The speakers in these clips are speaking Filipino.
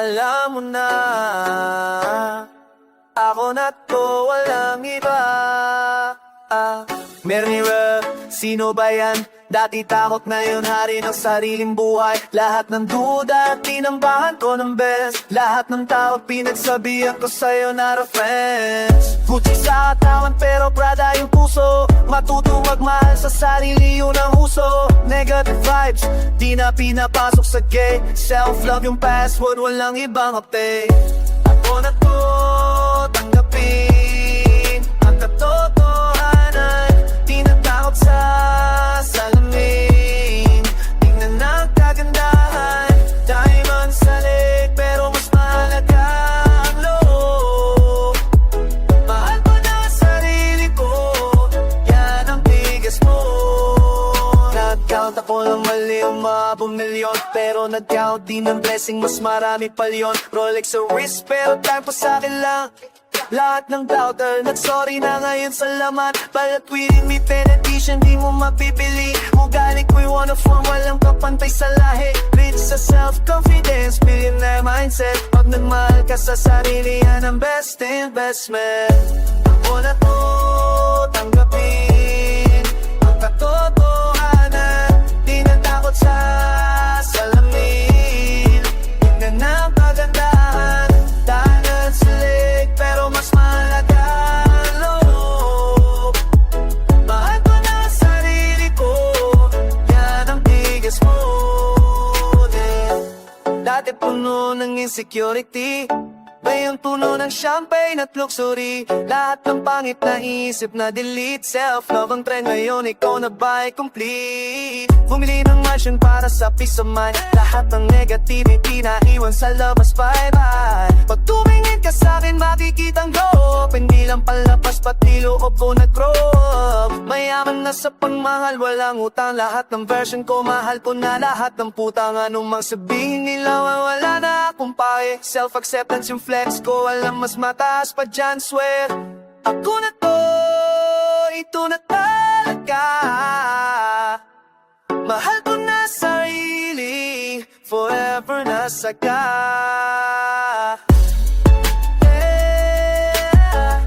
Alam mo na, ako na to, walang iba. Mernier, sino ba yan? Dati takot, ngayon hari ng sariling buhay. Lahat ng duda, tinambahan ko ng best. Lahat ng tao, pinagsabihan ko sa'yo, not a friends. Gucci sa katawan, pero Prada yung puso. Matutong magmahal sa sarili, yun ang uso. Negative vibes, di na pinapasok sa gay. Self-love yung password, walang ibang update. Ako na to, tanggapin ang katotohanan. Di na takot sa salamin. Tingnan ang kagandahan. Diamond sa leg, pero mas mahalaga ang loob. Mahal ko na ang sarili ko, yan ang biggest mo. Nag-count ako ng mali, umabong milyon, pero nag-count din ng blessing, mas marami pa yun. Rolex sa wrist, pero time pa sa akin lang. Lahat ng doubter, nag-sorry na ngayon sa laman. Balat within me, penetration, di mo mapipili. Ugali ko'y one of one, walang kapantay sa lahi. Rich sa self-confidence, billionaire mindset. Pag nagmahal ka sa sarili, yan ang best investment. Ako na to, tanggapin ang katotohanan. Di na takot sa salamin. Tingnan ang kagandahan. Tahanan sa leg, pero mas mahalaga ang loob. Mahal ko na ang sarili ko, yan ang biggest mo. Dati puno ng insecurity, ngayon puno ng champagne at luxury. Lahat ng pangit na isip na delete. Self-love ang trend ngayon, ikaw na ba'y complete? Bumili ng mansion para sa peace of mind. Lahat ng negativity na iwan sa labas, bye-bye. Pag tumingin ka sa'kin, makikitang glow up. Hindi lang palapas, pati loob ko nag-grow up. Mayaman na sa pagmahal, walang utang. Lahat ng version ko, mahal ko na lahat ng putang. Anong mang sabihin nila, wala na akong pake. Self-acceptance yung flex ko, alam mas mataas pa dyan, swear. Ako na to, ito na talaga. Mahal ko na sarili, forever na saga. Yeah,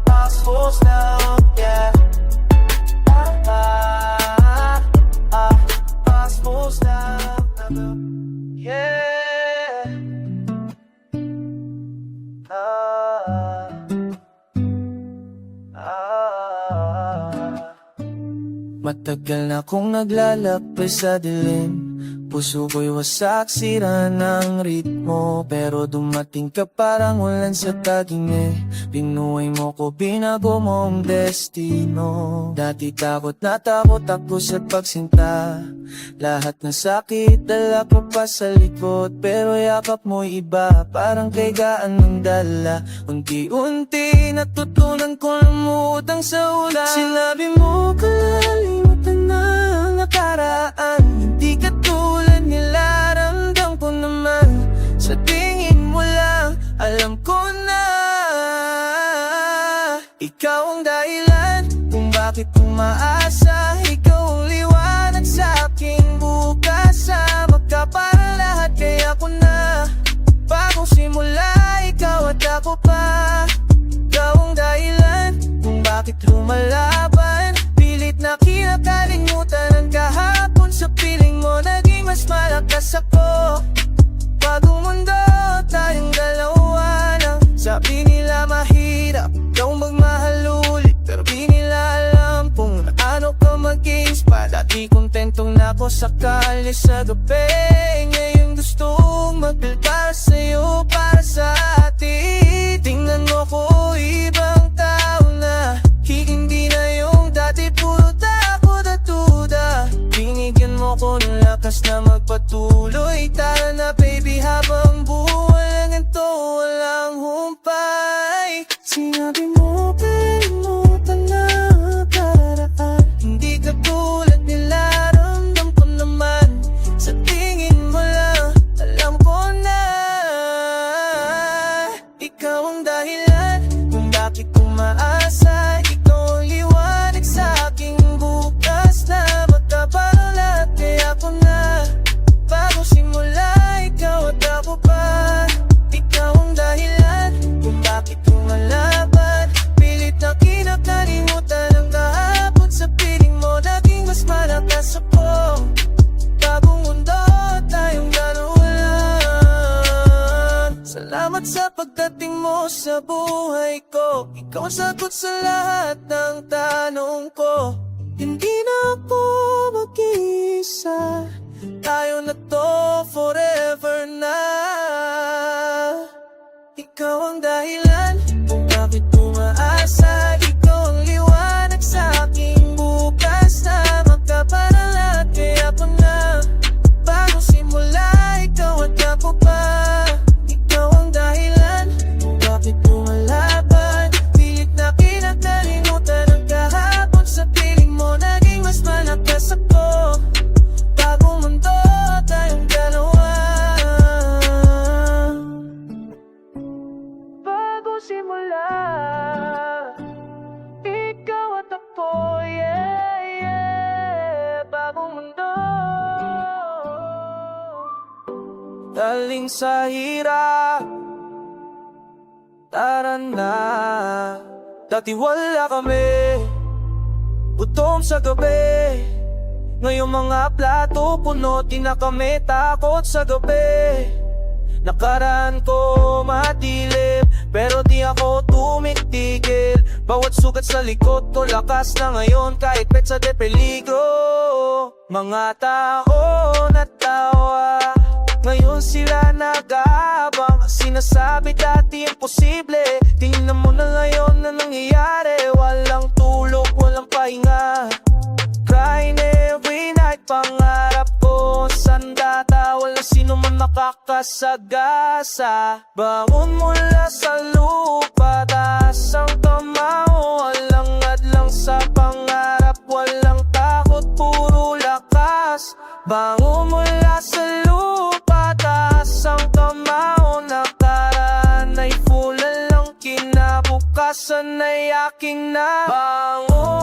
Oxford's now, yeah. Oxford's now, yeah. Matagal na kong naglalakbay sa dilim. Puso ko'y wasak, sira ng ritmo. Pero dumating ka parang ulan sa taging Pinuhay mo ko, binago mo ang destino. Dati takot na takot ako sa pagsinta. Lahat ng sakit dala ko pa sa likod. Pero yakap mo'y iba, parang kay gaan ng dala. Unti-unti natutunan ko lumutang sa ulan. Sinabi mo kalalimutan na ang nakaraan. Hindi ka tulad nila, ramdam ko naman. Sa tingin mo lang, alam ko na. Ikaw ang dahilan kung bakit umaasa. Ikaw ang liwanag sa aking bukas. Sama ka para lahat, kaya ako na. Bagong simula, ikaw at ako pa. Ikaw ang dahilan kung bakit lumalaban. Pilit na kinakalimutan ang kahapon. Sa piling mo naging mas malakas ako. Bagong mundo, tayong dalawa lang. Sabi nila mahirap ikaw magmahal ulit, pero di nila alam kung ano ka mag-inspire. Dati kontentong na ako sakali sa gabi. Ngayon gustong mag-build para sa'yo, para sa atin. Tingnan mo ko, ibang tao na. Hindi na yung dati, puro takot at duda. Binigyan mo ko ng lakas na magpatuloy. Tara na baby, habang buhay lang ito, walang humpay. Sinabi mo, kalimutan na karaan. Hindi ka tulad nila, ramdam ko naman. Sa tingin mo lang, alam ko na. Ikaw ang dahilan sa buhay ko. Ikaw ang sagot sa lahat ng tanong ko. Hindi na ako mag-iisa, tayo na to forever na. Ikaw ang dahilan kung bakit umaasa. Ikaw ang liwanag sa aking bukas na magkaparalahat. Kaya ako na bago simula, ikaw at ako pa. Ikaw ang dahilan kung bakit lumalaban. Pilit na kinakalimutan ang kahapon. Sa piling mo naging mas malakas ako. Bagong mundo, tayong dalawa. Bago simula, ikaw at ako, yeah, yeah. Bagong mundo. Daling sa hirap, tara na. Dati wala kami, gutom sa gabi. Ngayong mga plato puno, di na kami takot sa gabi. Nakaraan ko madilim, pero di ako tumitigil. Bawat sugat sa likod ko, lakas na ngayon kahit petsa de peligro. Mga tao natawa, ngayon sila nag-aabang. Sinasabi dati imposible, tingnan mo na ngayon na nangyayari. Walang tulog, walang pahinga, crying every night. Pangarap ko sandata, wala sino man makakasagasa. Bangon mula sa lupa, taas ang kamao. Alang-adlang sa pangarap, walang takot, puro lakas. Bangon mula sa lupa, taas ang kamao. Nakaraan ay fulan lang, kinabukasan ay aking na. Bangon,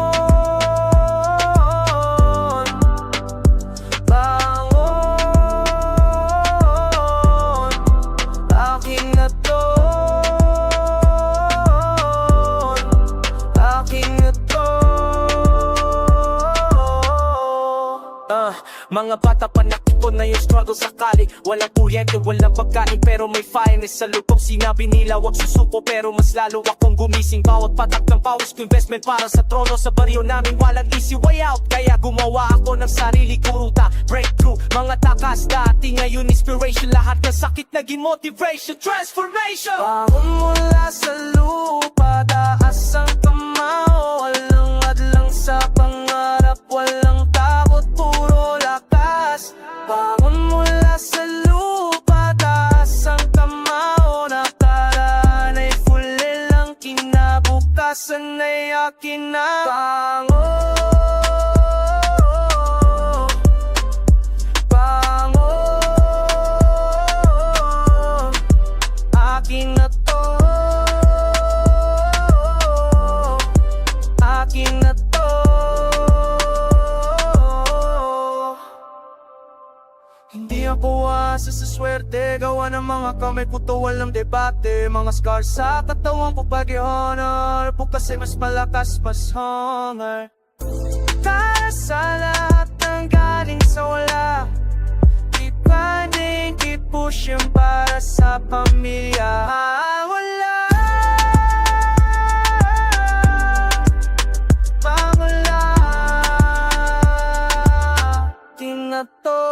mga bata pa nakikon na yung struggle sakali. Walang kuryente, walang pagkain, pero may fineness sa loob. Sinabi nila wag susuko, pero mas lalo akong gumising. Bawat patak ng pawis ko investment para sa trono. Sa baryo namin walang easy way out, kaya gumawa ako ng sarili ko ruta. Breakthrough, mga takas dati ngayon inspiration. Lahat ng sakit naging motivation, transformation. Bangon mula sa lupa, taas ang kamao. Alang-adlang sa pangarap, walang takot, puro lakas. Bangon mula sa lupa, taas ang kamao. Nakaraan ay fully lang, kinabukasan ay akin na. Bangon, bangon, akin na to, akin na to. Hindi ako asa sa swerte, gawa ng mga kamay ko to, walang debate. Mga scars sa katawan ko pag-i-honor, bukas ay mas malakas, mas hunger. Para sa lahat ng galing sa wala, keep finding, keep pushing para sa pamilya. Wala, wala, di na to.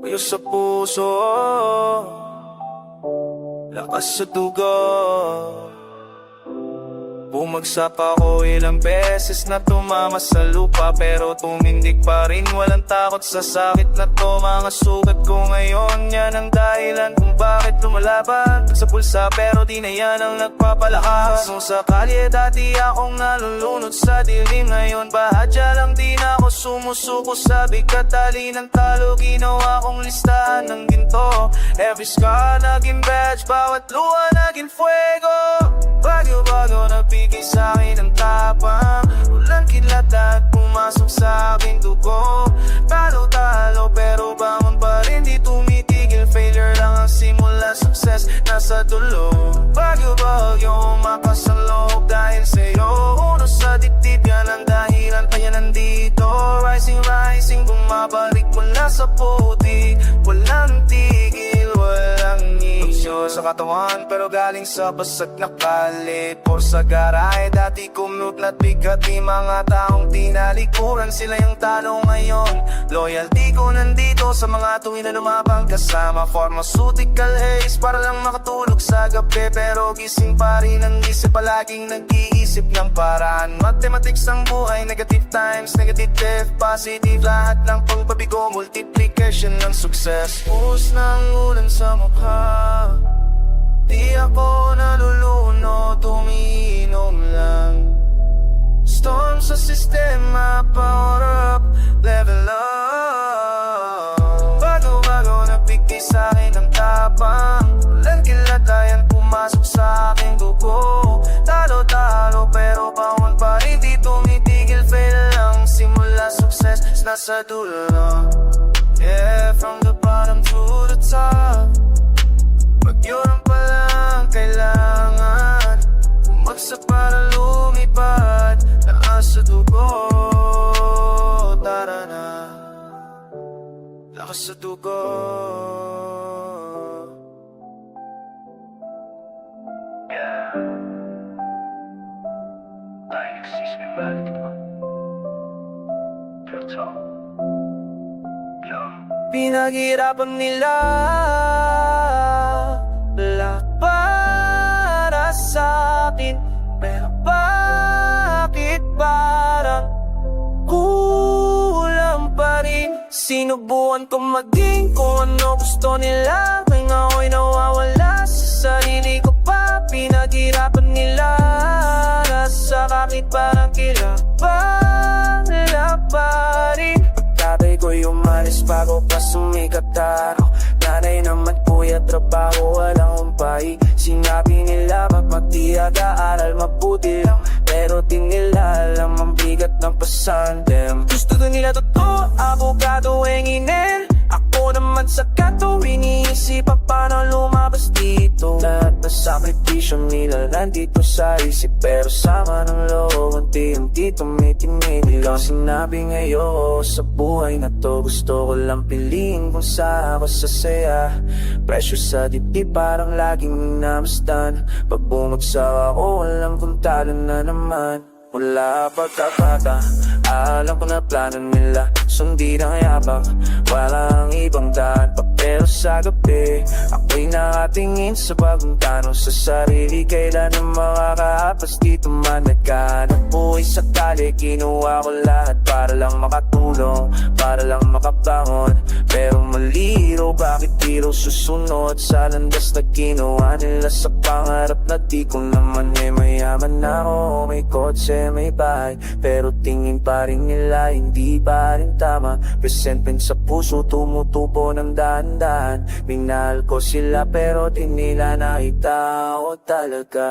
Puyo sa puso, lakas sa dugo. Bumagsak ako ilang beses na tumama sa lupa, pero tumindig pa rin, walang takot sa sakit na to. Mga sugat ko ngayon, yan ang dahilan kung bakit lumalaban. Sa pulsa pero di na yan ang nagpapalakas. Nung sa kalye dati akong nalulunod sa dilim, ngayon bahadya lang, di na ako sumusuko sa bigat. Tali ng talo, ginawa kong listahan ng ginto. Every scar naging badge, bawat luha naging fuego. Bagyo-bagyo nagbigay sa'kin ng tapang, walang kilat at pumasok sa aking dugo. Talo-talo pero pero bangon pa rin di tumitigil. Failure lang ang simula, success nasa dulo. Bagyo-bagyo umakas ang loob dahil sa'yo. Uno sa dibdib, yan ang dahilan kaya nandito. Rising, rising, bumabalik mula sa putik. Walang tigil, walang isyo sa katawan, pero galing sa basag na kalit. Por sa garahe, dati commute na't bigat. Di mga taong tinalikuran, sila yung talo ngayon. Loyalty ko nandito sa mga tuwing na lumabang kasama. Pharmaceutical haze para lang makatulog sa gabi, pero gising pa rin ang isip, palaging nag-iisip ng paraan. Mathematics ang buhay, negative times, negative death, positive. Lahat ng pagbabigo, multiplication ng success. Puhos ng ulan sa mukha, di ako nalulunod, umiinom lang. Storm sa sistema, power up, level up. Bago-bago nabigay sa'kin ang tapang. Walang kilatayan pumasok sa aking dugo. Talo-talo pero bangon pa rin di tumitigil. Fail lang simula, success nasa dulo. Yeah, from the bottom to the top. Pag-yurang pa lang kailangan umagsa para lumipad. Lakas sa dugo, tara na. Lakas sa dugo. Yeah, I exist me back. Pinaghirapan nila lahat para sa'kin, pero bakit parang kulang pa rin? Sinubukan ko maging kung ano gusto nila, may ako'y nawawala sa sarili ko pa. Pinaghirapan nila sa kakit parang kilabang pa rin. Tatay ko umalis bago pa sumikat ako. Nanay naman kuya trabaho walang umpay. Sinabi nila kapag di aga-aral mabuti lang, pero di nila alam ang bigat ng pasandem. Gusto doon nila totoo, abogado enginin. Ako naman sa kato, iniisip pa paano lumabas dito. Lahat na sakripisyo nila nandito sa isip, pero sama ng loob unti-unti tumitinid. Ikaw sinabi ngayon sa buhay na to, gusto ko lang piliin kung saan ako sasaya. Presyo sa dibdib parang laging namasdan. Pag bumagsak ako, alam kong talo na naman. Mula pagkabata, alam ko na plano nila, sundin ang yapak, walang ibang daan pa. Pero sa gabi, ako'y nakatingin sa bagong tanong sa sarili. Kailan ang makakaapas dito man nagkahanap buhay sakali. Kinuha ko lahat para lang makatulong, para lang makabangon. Pero maliro, bakit di raw susunod sa landas na ginawa nila sa pangarap na di ko naman mayaman na ako, may kotse, may bahay, pero tingin pa rin nila hindi pa rin tama. Present sa puso, tumutubo ng dahan-dahan. Minahal ko sila pero di nila nakita ako talaga.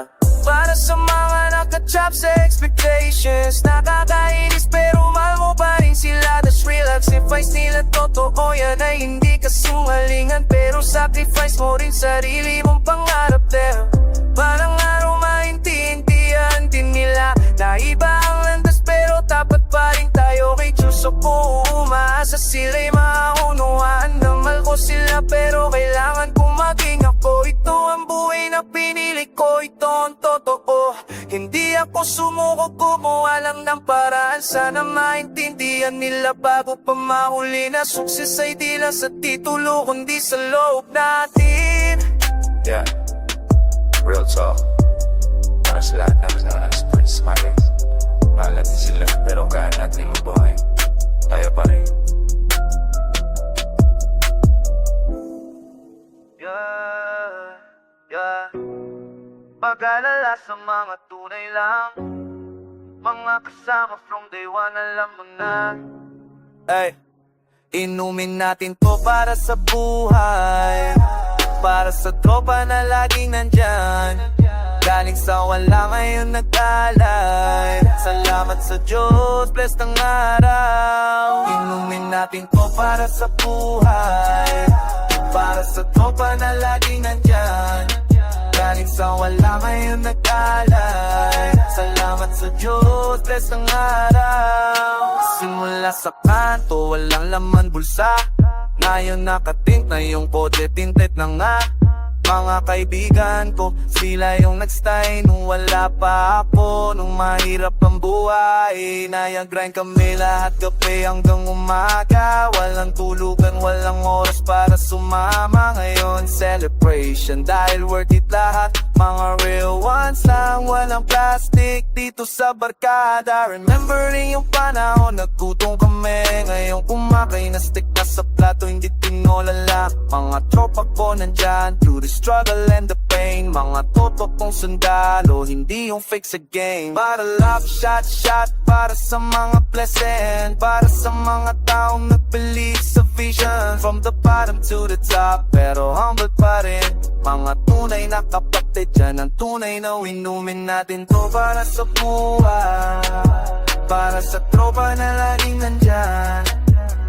Para sa mga naka-trap sa expectations, nakakainis pero mahal mo pa rin sila. That's real, sacrifice nila totoo yan ay hindi kasinungalingan, pero sacrifice mo rin sarili mong pangarap there. Parang araw maintindihan din nila na iba ang landas, pero tapat pa rin tayo kay Diyos. Ako umaasa sila'y maunawaan na mahal ko sila, pero kailangan kong maging ako. Ito ang buhay na pinili ko, ito ang totoo. Hindi ako sumuko, gumawa lang ng paraan. Sana maintindihan nila bago pa mahuli na sukses ay di lang sa titulo, kundi sa loob natin. Yeah, real talk. Para sa lahat namin na nasa Prince Smiling, mahal natin sila, pero kaya natin mabuhay, tayo pa rin. Yeah. Pag-alala sa mga tunay lang, mga kasama from day one, alam mo na. Ay, inumin natin to para sa buhay, para sa tropa na laging nandyan. Galing sa wala ngayon nag-alay, Salamat sa Diyos, blessed ang araw. Inumin natin to para sa buhay, para sa tropa na laging nandyan. Galing sa wala ngayon nag-alay. Salamat sa Diyos, blessed ang araw. Simula sa kanto, walang laman bulsa. Ngayon nakatink na yung kotse, tinted na nga. Mga kaibigan ko, sila yung nagstay nung wala pa ako. Nung mahirap ang buhay, nayag-grind kami lahat gabi hanggang umaga. Walang tulugan, walang oras para sumama. Ngayon celebration dahil worth it lahat. Mga real ones lang, walang plastic dito sa barkada. Remembering yung panahon, nagtutong kami. Ngayon kumakain na stick na sa plato, hindi tinola lang. Mga tropa ko nandyan, through the struggle and the pain. Mga totoong kong sundalo, hindi yung fake sa game. Para love, shot, para sa mga blessing. Para sa mga taong nag-believe sa vision. From the bottom to the top, pero humble pa rin. Mga tunay na kapatid, yan ang tunay na inumin natin to. Para sa buhay, para sa tropa na laging nandyan.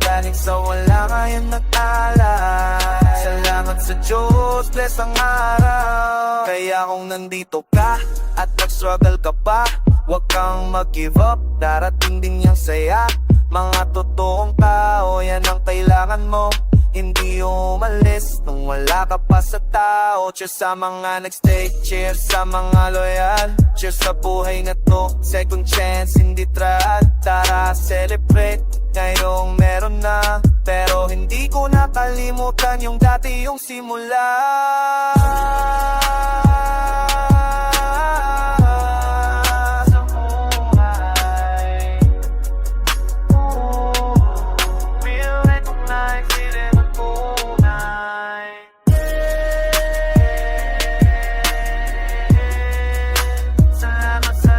Galing sa wala ngayon nag-alay. Salamat sa Diyos, bless ang araw. Kaya kung nandito ka at nag-struggle ka pa, huwag kang mag-give up, darating din yung saya. Mga totoong tao, yan ang kailangan mo. Hindi umalis nung wala ka pa sa tao. Cheers sa mga nagstay, cheers sa mga loyal. Cheers sa buhay na to, second chance, hindi trial. Tara celebrate, ngayong meron na. Pero hindi ko nakalimutan yung dati yung simula. Sa buhay, we'll recognize it in a tunay. Salamat sa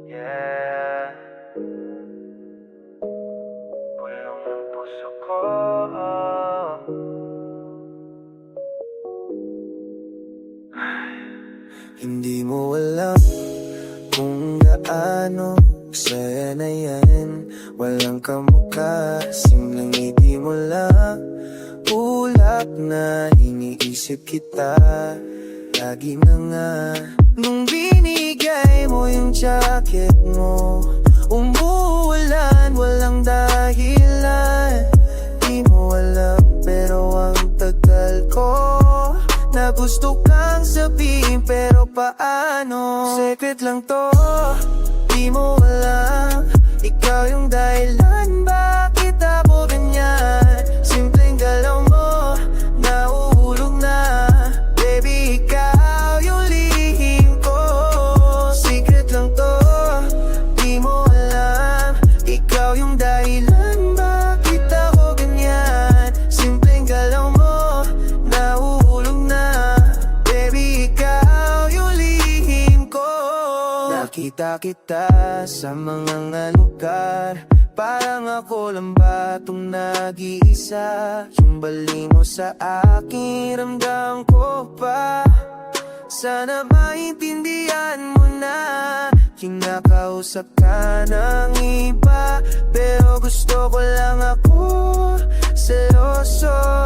yeah. Bulong ng puso ko. Hindi mo alam kung gaano saya na yan. Walang kamukha, simpleng ngiti mo lang. Ulap na iniisip kita, lagi na nga. Nung binigay mo yung jacket mo, umuulan, walang dahilan. Di mo alam pero ang tagal ko na gusto kang sabihin pero paano? Secret lang to, di mo alam. Ikaw yung dahilan bakit ako ganyan. Simpleng galaw mo, nauulog na. Baby, ikaw yung lihim ko. Secret lang to, di mo alam. Ikaw yung dahilan bakit ako ganyan. Simpleng galaw mo, nauulog na. Baby, ikaw yung lihim ko. Nakita kita sa mga lugar, parang ako lang ba itong nag-iisa. Yung bali mo sa akin, ramdam ko pa. Sana maintindihan mo na. Kinakausap ka ng iba, pero gusto ko lang ako seloso.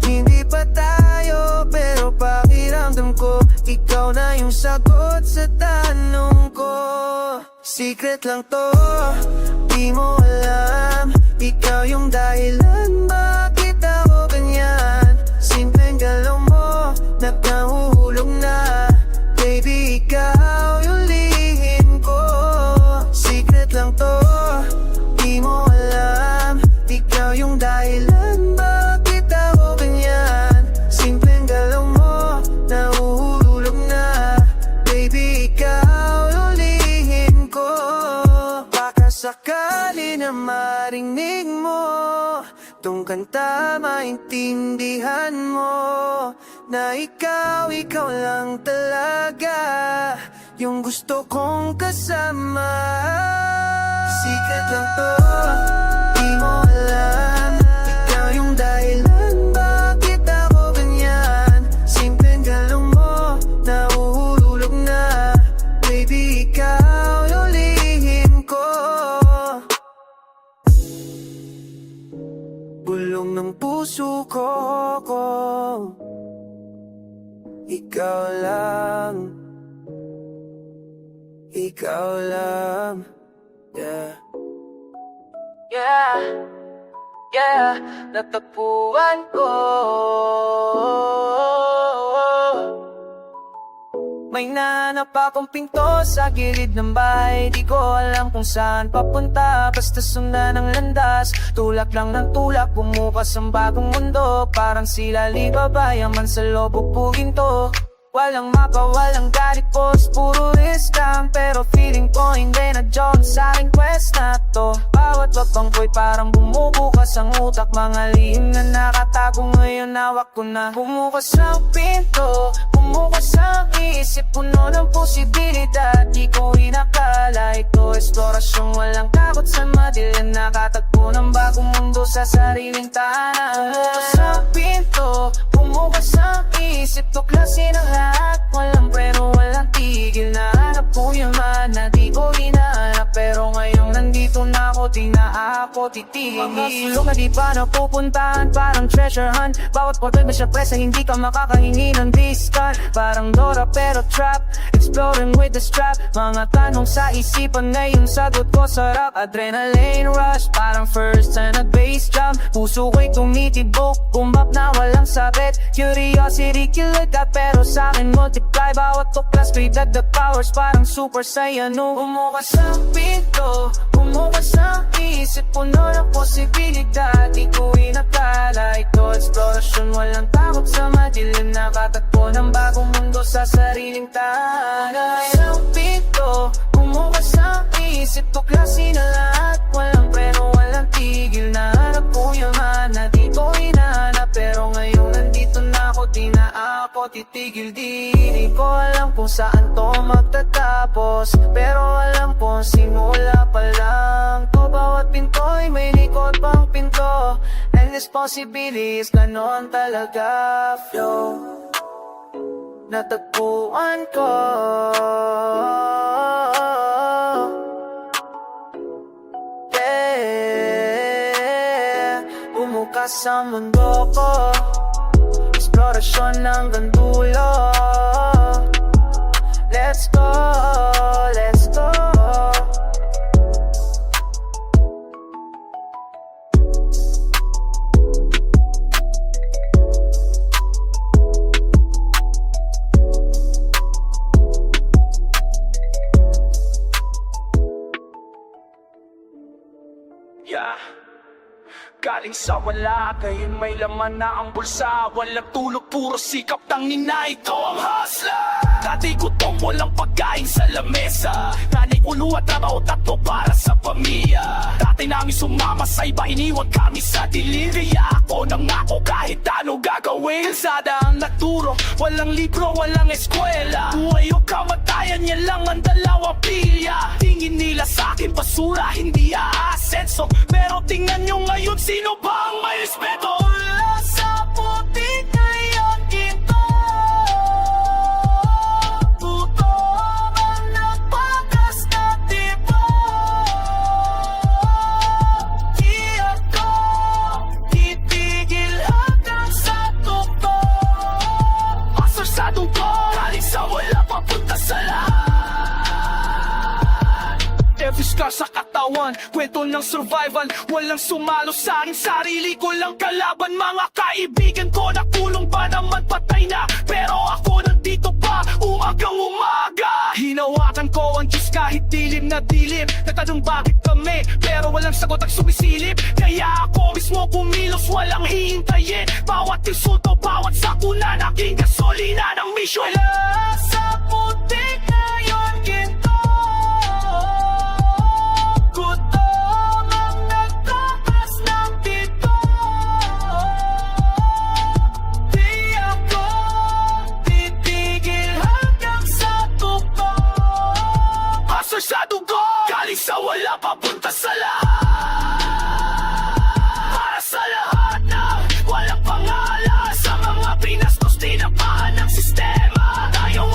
Hindi pa tayo, pero pakiramdam ko ikaw na yung sagot sa tanong ko. Secret lang to, di mo alam. Ikaw yung dahilan bakit ako ganyan. Simpleng galaw mo, nagkahuhulog na. Baby, ikaw yung lihim ko. Secret lang to, di mo alam. Ikaw yung dahilan bakit ako ganyan. Simpleng galaw mo, nahuhulog na. Baby, ikaw yung lihim ko. Baka sakali na marinig mo tong kanta, maintindihan mo na ikaw lang talaga yung gusto kong kasama. Secret lang to, di mo alam. Ikaw yung dahilan bakit ako ganyan. ikaw lang, ikaw lang, yeah. Yeah, yeah, natagpuan ko. May nahanap akong pinto sa gilid ng bahay. Di ko alam kung saan papunta, basta sundan ng landas. Tulak lang ng tulak, bumukas ang bagong mundo. Parang sila libabayaman sa loob bubugin to. Walang mapa, walang guide post, puro risk lang. Pero feeling ko hindi na joke sa aking quest na to. Bawat wapang ko'y parang bumubukas ang utak. Mga lihim na nakatago ngayon hawak ko na. Bumukas ang pinto, bumukas ang isip, puno ng posibilidad. Di ko inakala ito eksplorasyon, walang takot sa madilim. Nakatagpo ng bagong mundo sa sariling tahanan. Bumukas ang pinto, bumukas ang isip, tuklasin ang lahat. Walang preno, walang tigil. Nahanap ko yung na di ko hinahanap. Pero ngayon nandito na ako, di na ako titigil. Mga sulok na di pa napupuntahan, parang treasure hunt. Bawat portal may surpresa, hindi ka makakahingi ng discount. Parang Dora pero trap, exploring with the strap. Mga tanong sa isipan, ngayon sagot ko sarap. Adrenaline rush, parang first time at bass jump. Puso ko'y tumitibok, kumbap na walang sabit. Curiosity killer ka pero sa akin multiply. Bawat tuklas may dagdag powers, parang super saiyan. Bumukas ang pinto, bumukas ang isip, puno ng posibilidad. Di ko inakala ito exploration, walang takot sa madilim. Nakatagpo ng bagong mundo sa sariling tahanan. Ang pinto, bumukas ang isip, tuklasin ang lahat. Walang preno, walang tigil. Nahanap ko yung na di ko hinahanap. Pero ngayon nandito na ako, di na ako titigil. Di ko alam kung saan to magtatapos, pero alam ko simula pa lang to. Bawat pinto'y may likod pang pinto. Endless possibilities, ganon talaga flow. Natagpuan ko. Yeah, bumukas ang mundo ko. Eksplorasyon hanggang dulo. Let's go, let's go. Yeah. Galing sa wala, ngayon may laman na ang bulsa. Walang tulog, puro sikap, tangin na ito ang hustler. Dati gutom, walang pagkain sa lamesa. Nanay ulo at trabaho, tatlo para sa pamilya. Dati namin sumama sa iba, iniwan kami sa dilim. Kaya ako nangako kahit ano gagawin. Kalsada ang nagturo, walang libro, walang eskwela. Buhay o kamatayan, yan lang ang dalawang pilya. Tingin nila sa akin basura, hindi aasenso. Pero tingnan nyo ngayon, sino ba ang may respeto? Mula sa putik ngayon ginto, puto ang nagpagas na tipo. Di ako titigil hanggang sa tukto. Pasok sa dugo, galing sa wala papunta sa lahat. Every scar sa katawan, kwento ng survival. Walang sumalo sa akin, sarili ko lang kalaban. Mga kaibigan ko nakulong pa naman, patay na. Pero ako nandito pa, umagang umaga. Hinawakan ko ang Diyos kahit dilim na dilim. Nagtanong bakit kami, pero walang sagot ang sumisilip. Kaya ako mismo kumilos, walang hihintayin. Bawat insulto, bawat sakuna, naging gasolina ng mission. Wala sa putik ngayon ginto, gutom ang nagtakas ng pito. Di ako titigil hanggang sa tukto. Pasok sa dugo, galing sa wala papunta sa lahat. Para sa lahat na walang pangalan, sa mga pinastos, tinapahan ng sistema. Tayo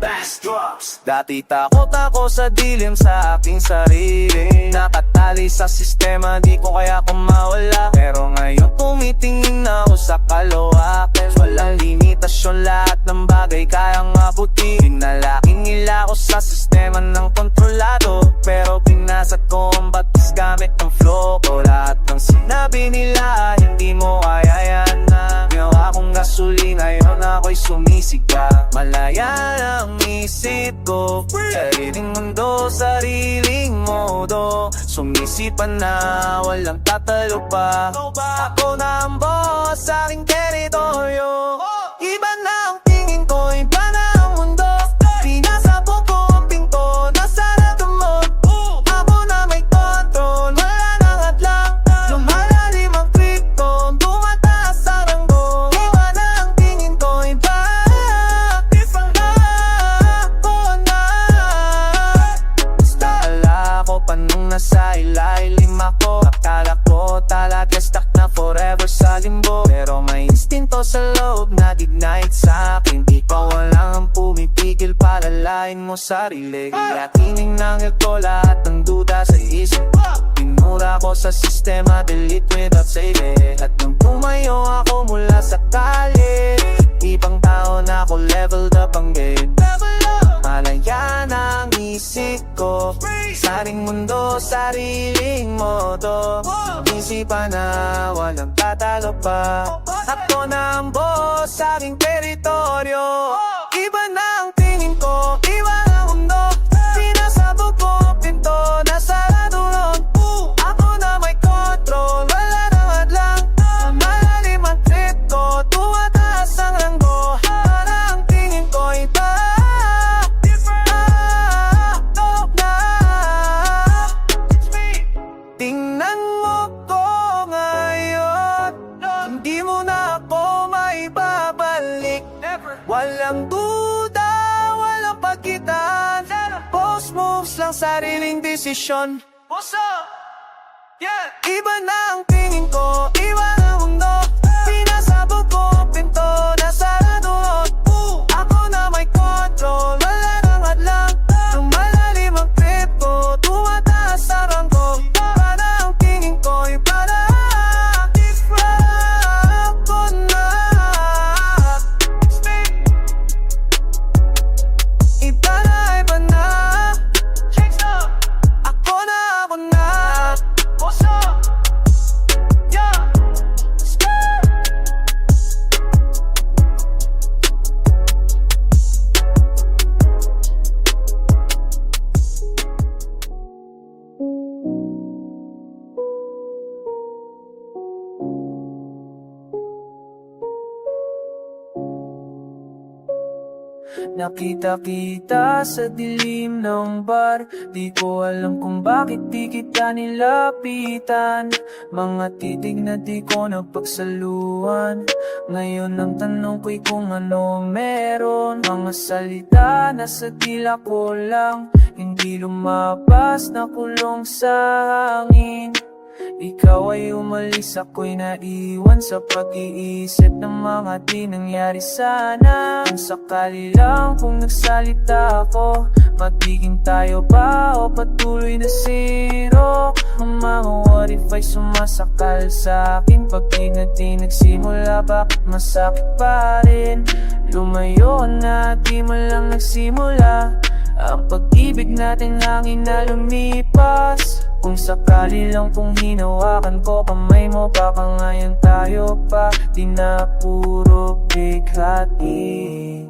Bass drops. Dati takot ako sa dilim sa aking sarili, nakatali sa sistema, di ko kaya kumawala. Pero ngayon tumitingin ako sa kalawakan, walang limitasyon, lahat ng bagay kayang mabuti. Pinalaking nila ako sa sistema ng kontrolado, pero pinasat ko ang batas gamit ang flow ko. Lahat ng sinabi nila hindi mo kaya yan na ginawa kong gasolina, ngayon ako'y sumisiga. Malaya ang isip ko, sariling mundo, sariling modo. Sumisipan na, walang tatalo pa. Ako na ang boss sa aking teritoryo. Iba na ang tingin ko, iba na ang mundo. Pinasabog ko ang pinto, nasarado mo. Ako na may control, wala nang hadlang. Lumalalim ang trip ko, tumataas ang ranggo. Iba na ang tingin ko, iba. Different na ako na. Akala ko pa nung nasa ilalim ako, akala ko talaga stuck na forever sa limbo. Pero may instinto sa loob na ignite sa akin, ikaw walang pumipigil, palalain mo sarili. Kaya tining ng ko lahat ng duda sa isip. Pinura ko sa sistema, delete without saving. At nung tumayo ako mula sa kalit, ibang tao na ako, leveled up ang game. Malaya na ang isip ko, saring mundo, sariling modo. Isipan na walang tatalo pa. Ako na ang boss sa aking teritoryo. Iba na ang tingin ko, iba na ang mundo. Pinasabog ko ang pinto, nasarado lang. Ako na may control, wala nang hadlang. Malalim ang trip ko, tumataas ang ranggo. Para ang tingin ko iba. Tingnan mo ko ngayon, hindi mo na ako maibabalik. Walang duda, walang pagkitaan. Boss moves lang, sariling desisyon. Iba na ang tingin ko, iba na ang mundo. Pinasabog ko ang pinto, nasarado lang. Ako na may control, wala nang hadlang. Lumalalim ang trip ko, tumataas ang ranggo. Iba na ang tingin ko, iba na. Ako na. Iba na, iba na. Ako na, ako na. Nakita-kita sa dilim ng bar, di ko alam kung bakit di kita nilapitan. Mga titig na di ko napagsaluhan, ngayon ang tanong ko'y kung ano meron. Mga salita na sa tila ko lang, hindi lumabas, nakulong sa hangin. Ikaw ay umalis, ako'y naiwan sa pag-iisip ng mga di nangyari sana. Kung sakali lang kung nagsalita ako, magiging tayo ba o patuloy na zero? Ang mga what if ay sumasakal sa akin, pag di nagsimula, bakit masakit pa rin? Lumayo na, di mo lang nagsimula. Ang pag-ibig natin hangin na lumipas. Kung sakali lang kung hinawakan ko kamay mo, baka ngayon tayo pa, di na puro bighati.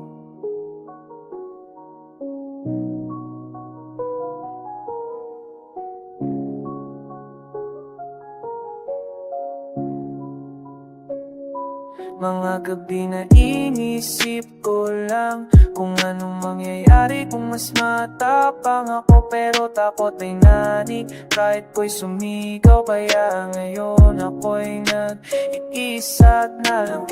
Mga gabi na inisip ko lang kung anong mangyayari kung mas matapang ako. Pero takot ay nanik kahit ko'y sumigaw. Kaya ngayon ako'y nag-iisa at nalang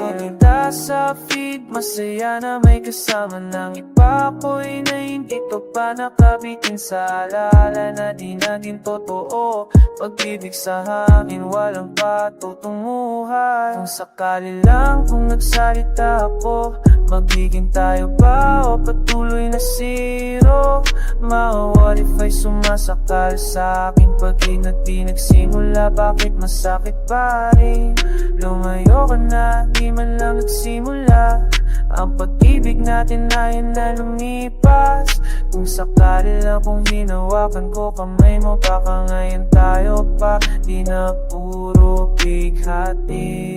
sa feed. Masaya na may kasama ng iba, ko'y na hindi to pa nakabitin sa alaala na di naging totoo. Pag-ibig sa hangin, walang patutunguhan. Kung sakali lang kung nagsalita ako, Magiging tayo ba o patuloy na zero? What if ay sumasakal sa akin? Pag-ingat di nagsimula, bakit masakit pa rin? Lumayo ka na, di man lang nagsimula. Ang pag-ibig natin ay na lumipas. Kung sakali lang kung hinawakan ko kamay mo, baka ngayon tayo pa, di na puro bighati.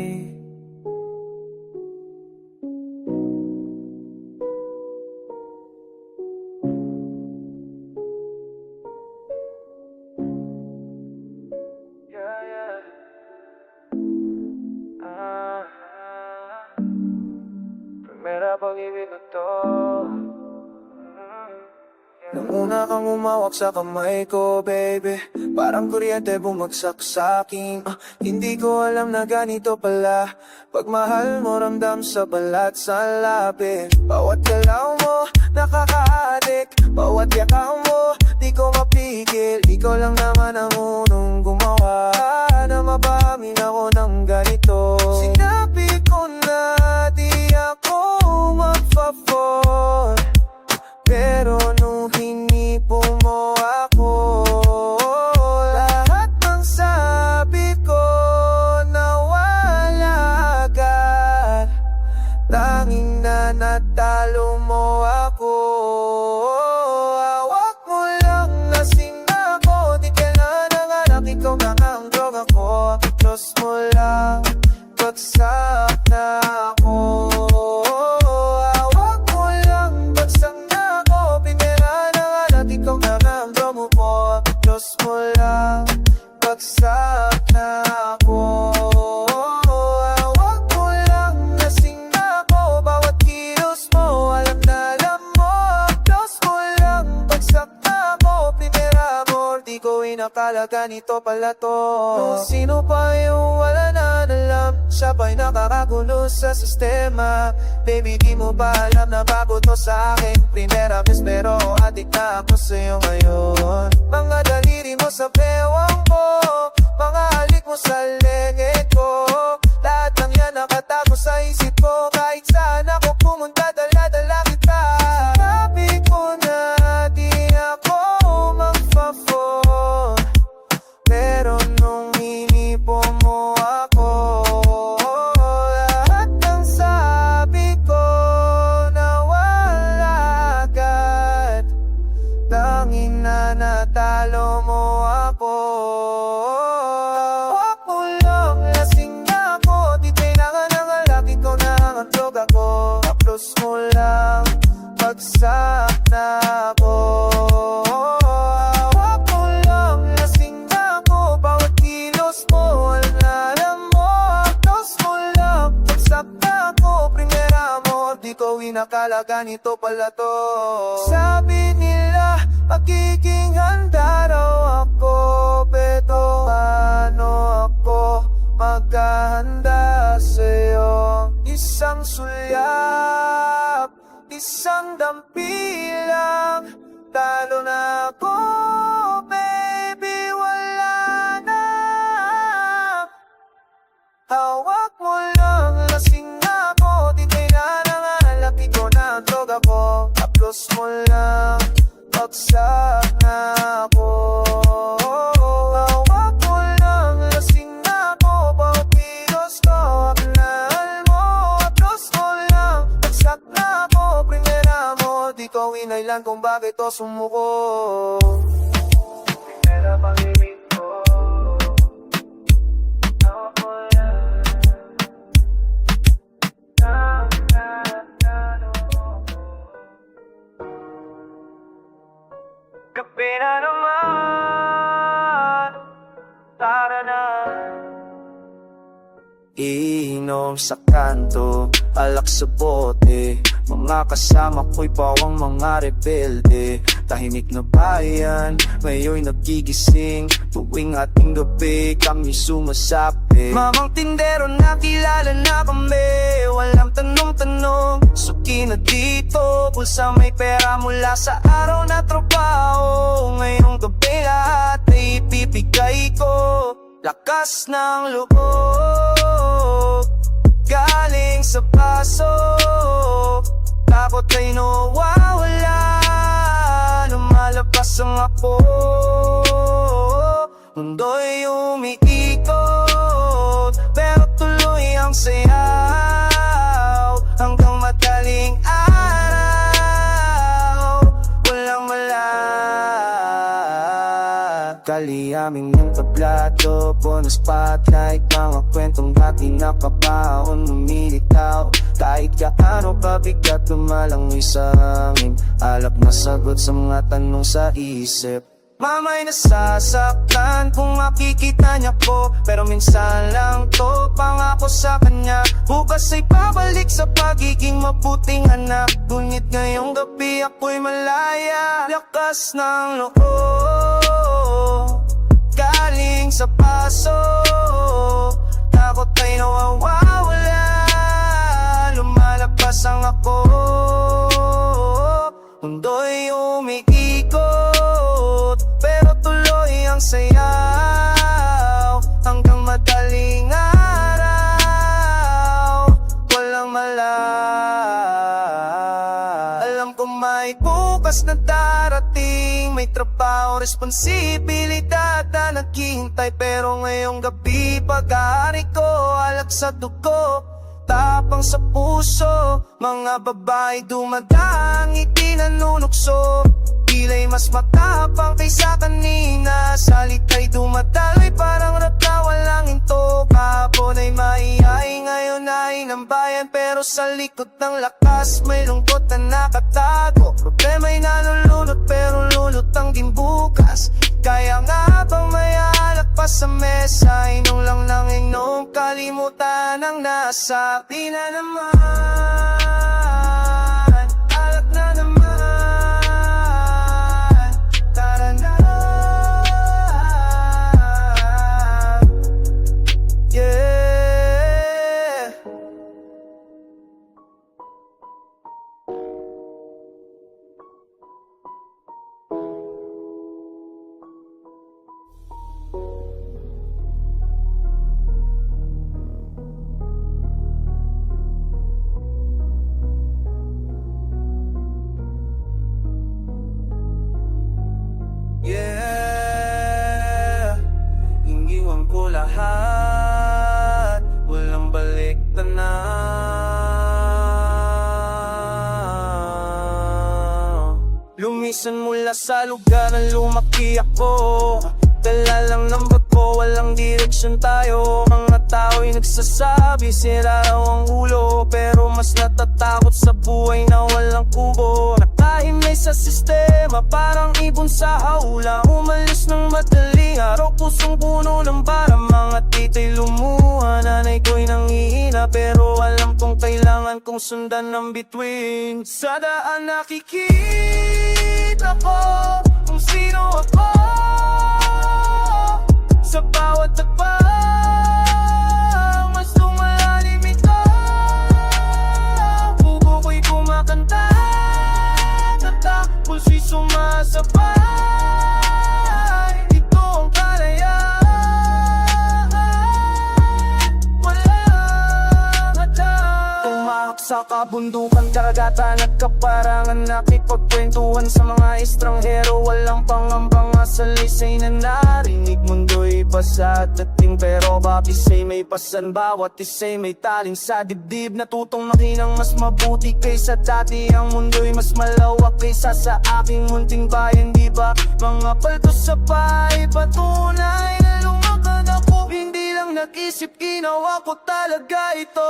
Primera pag-ibig ko to. Nung una kang umawak sa kamay ko, baby, parang kuryente bumagsak sa akin. Hindi ko alam na ganito pala pagmahal mo, ramdam sa balat, sa labi. Bawat galaw mo, nakaka-addict. Bawat yakaw mo, di ko mapigil. Ikaw lang naman ang unong gumawa na mapahamin ako ng ganito. Sinabi ko na di ako magpa-fall, pero nung hinipo mo ako, lahat ng sabi ko nawala agad. Tanging na natalo mo ako. Hawak mo lang, lasing ako. Di kailan ang anak, ikaw na ang droga ko. Diyos mo lang, bagsak na ako. Diyos mo lang, bagsak na ako. Hawak mo lang, lasing ako. Bawat kilos mo, alam na alam mo. Diyos mo lang, bagsak na ako. Primera amor, di ko inakala ganito pala to. Kung sino pa yung wala na alam, siya pa'y nakakagulo sa sistema. Baby, di mo ba alam na bago to sa akin? Primera vez pero adik na ako sa'yo ngayon. Mga daliri mo sa bewang ko, mga halik mo sa lengit ko. Lahat ng yan nakatago sa isip ko. Kahit saan ako pumunta, dala-dala kita. Sabi ko na di ako magpa-fall, pero nung hinipo mo ako, lahat ng sabi ko nawala agad. Tanging na natalo mo ako. Hawak mo lang, lasing ako. Di kailangan ng alak, ikaw na ang droga ko. Tapos mo lang, bagsak na ako. Hawak mo lang, lasing ako. Bawat kilos mo, alam mo. Tapos mo lang, bagsak na ako. Primera amor, di ko inakala ganito pala to. Sabi nila, magiging handa raw ako, pero ano ako maghahanda sa'yo? Isang sulyap, isang dampilang, talo na ako, baby, wala na. Hawak mo lang, lasing ako. Di kailangan nga, laki ko na ang droga ko. Tapos mo lang, bagsak na ako. Hawak mo lang, lasing ako. Bawat kilos ko, aknal mo. Tapos mo lang, bagsak na ako. Primera mo, di ko inailan kung bakit to sumuko. Primera pag-ibig ko. Hawak mo lang, gabi na naman, tara na. Iinom sa kanto, alak sa bote. Mga kasama ko'y pawang mga rebelde. Tahimik na bayan, ngayon nagigising. Tuwing ating gabi, kami sumasapi. Mamang tindero, nakilala na kami. Walang tanong-tanong, suki na dito. Pulsa may pera mula sa araw na trabaho. Ngayong gabi lahat ay ipipigay ko. Lakas ng loob, galing sa paso. Takot ay nawawala, lumalabas ang ako. Mundo'y umiikot, pero tuloy ang sayaw. Hanggang madaling araw, walang mala. Kaliaming ng tablado, bonus spotlight. Mga kwentong dati nakabaon, lumilitaw. Kahit gaano kabigat, lumalangoy sa hangin. Alap na sagot sa mga tanong sa isip. Mama'y nasasaktan kung makikita niya ko, pero minsan lang to pangako sa kanya. Bukas ay babalik sa pagiging mabuting anak. Ngunit ngayong gabi ako'y malaya. Lakas ng loob galing sa paso. Takot ay nawawala, lumalabas ang ako. Mundo'y umiikot, pero tuloy ang sayaw. Hanggang madaling araw, walang mala. Alam ko may bukas na darating, may trabaho, responsibilidad na naghihintay. Pero ngayong gabi, pag-aari ko, alak sa dugo, tapang sa puso. Mga babae dumadang, ngiti nanunukso. Pila'y mas matapang kaysa kanina. Salita'y dumadaloy, parang rata walang hinto. Kahapon ay maiyay, ngayon ay nambayan. Pero sa likod ng lakas, may lungkot na nakatago. Problema'y nalulunod, pero lulutang din bukas. Kaya nga bang may alak pa sa mesa? Inom lang ng inom, kalimutan ang nasa. Di na naman, alak na naman. Tara na, yeah. Yeah, iniwan ko lahat, walang balik na. Lumisan mula sa lugar na lumaki ako. Dala lang ng bago, walang direksyon tayo. Mga tao'y nagsasabi, sira raw ang ulo. Pero mas natatakot sa buhay na walang kubo. Nakahimlay sa sistema, parang ibon sa haula. Umalis ng madaling araw, pusong puno ng bara. Mga tito'y lumuha, nanay ko'y nangihina. Pero alam kong kailangan kong sundan ng bituin. Sa daan nakikita ko kung sino ako. Sa bawat tagbang, mas lumalalim ito. Pugo ko'y kumakanta, kanta, pulso'y sumasabay. Ito ang kalayaan, walang hadang. Tumahak sa kabundukan, karagatan at kaparangan. Nakipagkwentuhan sa mga estranghero, walang pangambang sa lisay na narinig. Mundo'y basa at dating, pero bakit say may pasan? Bawat isa'y may taling sa dibdib. Natutong makinang mas mabuti kaysa dati. Ang mundo'y mas malawak kaysa sa aking munting bayan, di ba? Mga palto sa bahay, patunay na lumakad ako. Hindi lang nag-isip, ginawa ko talaga ito.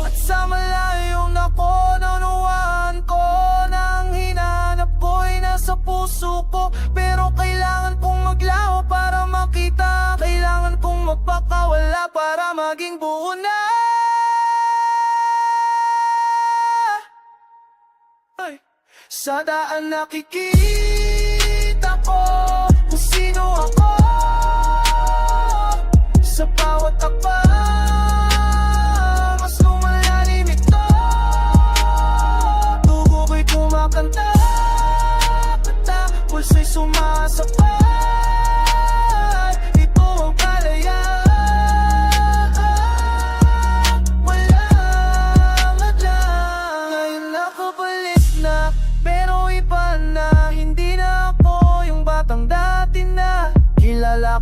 At sa malayong nakononawaan ko, nang hinanap ko'y nasa puso ko. Pero kailangan kong maglaho para makita. Kailangan kong magpakawala para maging buo na. Ay. Sa daan nakikita ko kung sino ako. Sa bawat takbang, mas lumalalim ito. Dugo ko'y kumakanta, kanta, pulso'y sumasabay. Ito ang kalayaan, walang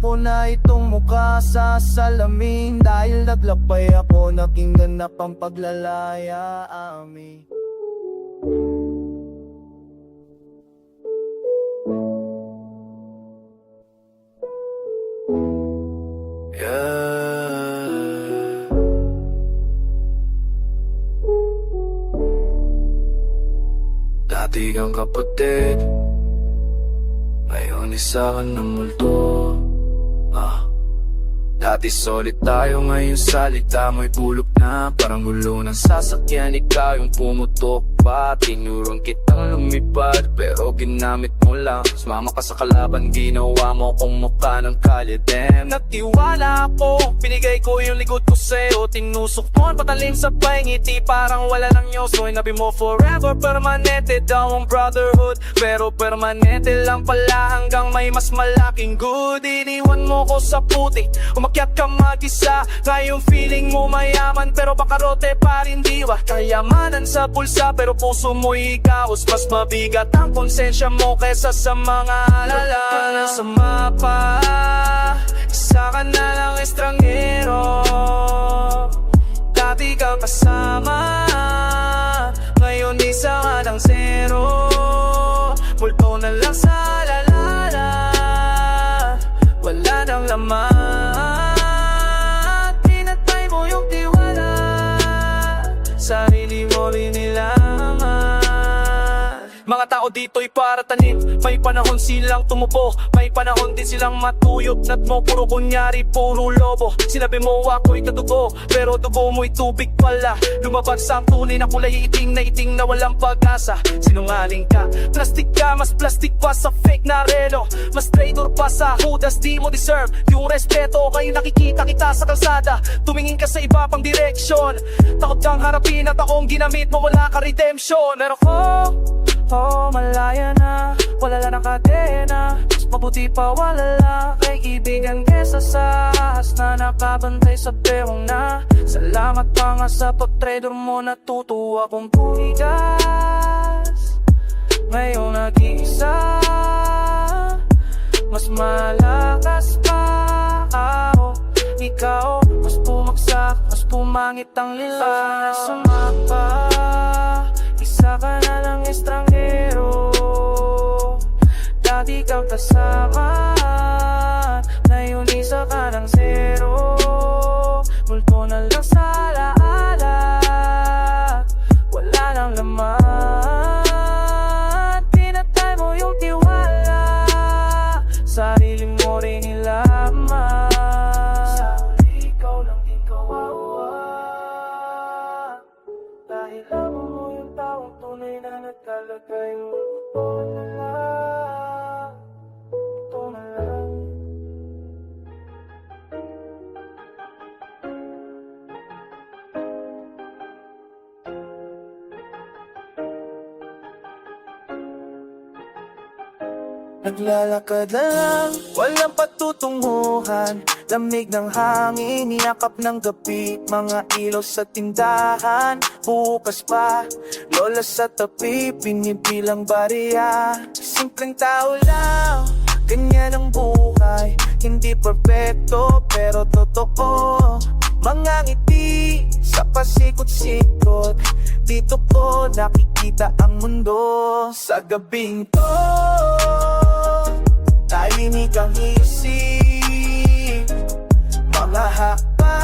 ko na itong mukha sa salamin. Dahil naglakbay ako, naging ganap ang paglalaya amin. Dati kang kapatid, ngayon isa ka ng multo. Dati solid tayo, ngayon salita mo'y bulok na. Parang gulo ng sasakyan, ikaw yung pumutok pa. Tinurong kitang lumipad, pero ginamit mo lang. Sumama ka sa kalaban, ginawa mo kung mukha ng kalye. Damn, nagtiwala ako, binigay ko yung likod ko sa'yo. Tinusok mo, patalim sa ngiti, parang wala lang yun. So inabi mo forever, permanente daw ang brotherhood. Pero permanente lang pala hanggang may mas malaking good. Iniwan mo ko sa putik, umakyat ka mag-isa. Ngayong feeling mo mayaman, pero bakarote pa rin diwa. Kayamanan sa bulsa, pero puso mo'y kaos. Mas mabigat ang konsensya mo kesa sa mga alala. Sa mapa, isa ka na lang estranghero. Dati kang kasama, ngayon isa ka ng zero. Multo na lang sa lalala, wala nang laman. Pinatay mo yung tiwala, sarili mo rin nilaman. Mga tao dito'y para tanim, may panahon silang tumubo, may panahon din silang matuyot. Nat mo puro kunyari, puro lobo. Sinabi mo ako'y kadugo, pero dugo mo'y tubig pala. Lumabag sa tunay na kulay, iting na walang pag-asa. Sinungaling ka, plastic ka, mas plastic pa sa fake na relo. Mas traitor pa sa hudas, di mo deserve yung respeto. Kayo nakikita kita sa kalsada, tumingin ka sa iba pang direksyon. Takot kang harapin at akong ginamit mo, wala ka redemption. Pero oh, malaya na, wala lang ang kadena. Mas mabuti pa wala lang kaibigan kesa sa ahas na nakabantay sa bewang na. Salamat pa nga sa pag-trader mo, natutuwa kong pumigas. Ngayon nag-iisa, mas malakas pa ako. Ikaw, mas bumagsak, mas pumangit ang lila. Sa mapa, isa ka na lang estranghero. Dati kang kasama, ngayon isa ka ng zero. Multo na lang sa alaala, wala nang laman. Pinatay mo yung tiwala, sarili mo rin nilaman. Sa huli ikaw lang din kawawa, dahil alam mo yung taong tunay na nagkalagay mo. Ito na lang, ito na lang. Naglalakad na lang, walang patutunguhan. Lamig ng hangin, niyakap ng gabi. Mga ilaw sa tindahan, bukas pa. Lola sa tabi, binibilang bariya. Simpleng tao lang, ganyan ang buhay. Hindi perfecto, pero totoo. Mga ngiti sa pasikot-sikot, dito ko nakikita ang mundo. Sa gabing to, tahimik ang isip. Mga hakbang,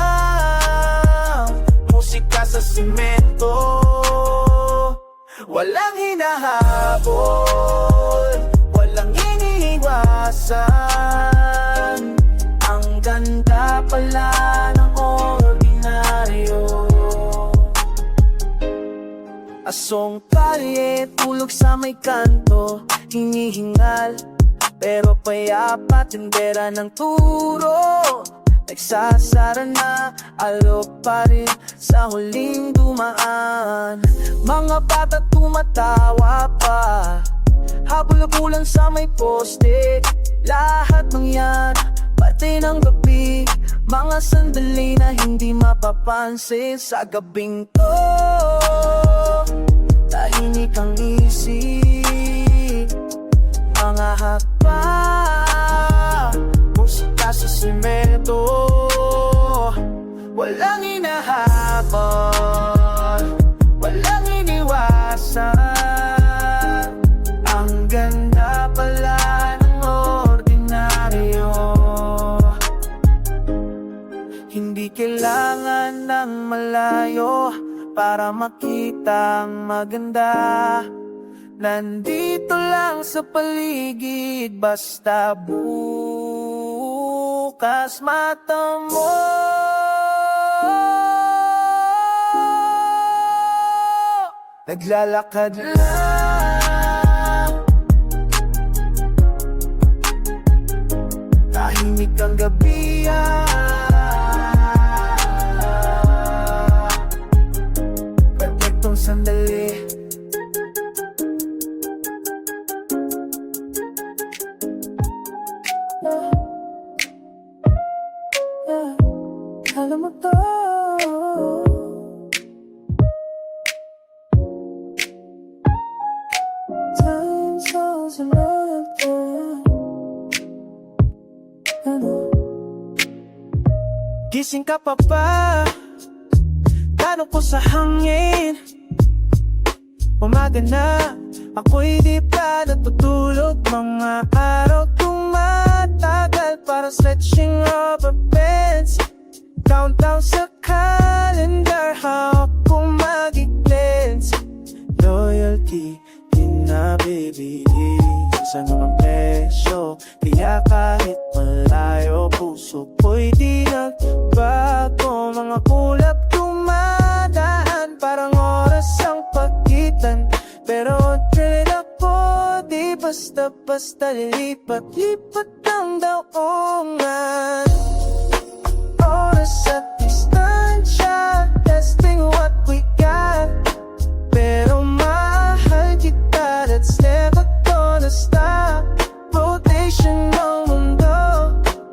musika sa simento. Walang hinahabol, walang iniiwasan. Ang ganda pala ng ordinaryo. Asong kalye, tulog sa may kanto. Hinihingal, pero payapa, tindera ng turo. Nagsasara na, alok pa rin sa huling dumaan. Mga bata tumatawa pa, habol-habulan sa may poste. Lahat ng yan, pati ng gabi, mga sandali na hindi mapapansin. Sa gabing to, tahimik ang isip. Mga hakbang, musika ng malayo para makita ang maganda. Nandito lang sa paligid, basta bukas mata mo. Naglalakad lang, tahimik ang gabi, perfectong sandali. Alam mo to, time slows and gising ka pa ba? Tanong ko sa hangin. Umaga na, ako'y di pa natutulog. Mga araw tumatagal, para stretching rubber bands. Countdown sa calendar, hawak kong mag-i-cleanse. Loyalty, di na bibili sa mga presyo. Kaya kahit malayo, puso ko'y di nagbago. Mga kulap dumadaan, parang oras ang pagitan. Pero thrill ako, di basta-basta lipat-lipat ang daungan. Oras at distansya, testing what we got. Pero mahal kita, that's never gonna stop. Rotation ng mundo,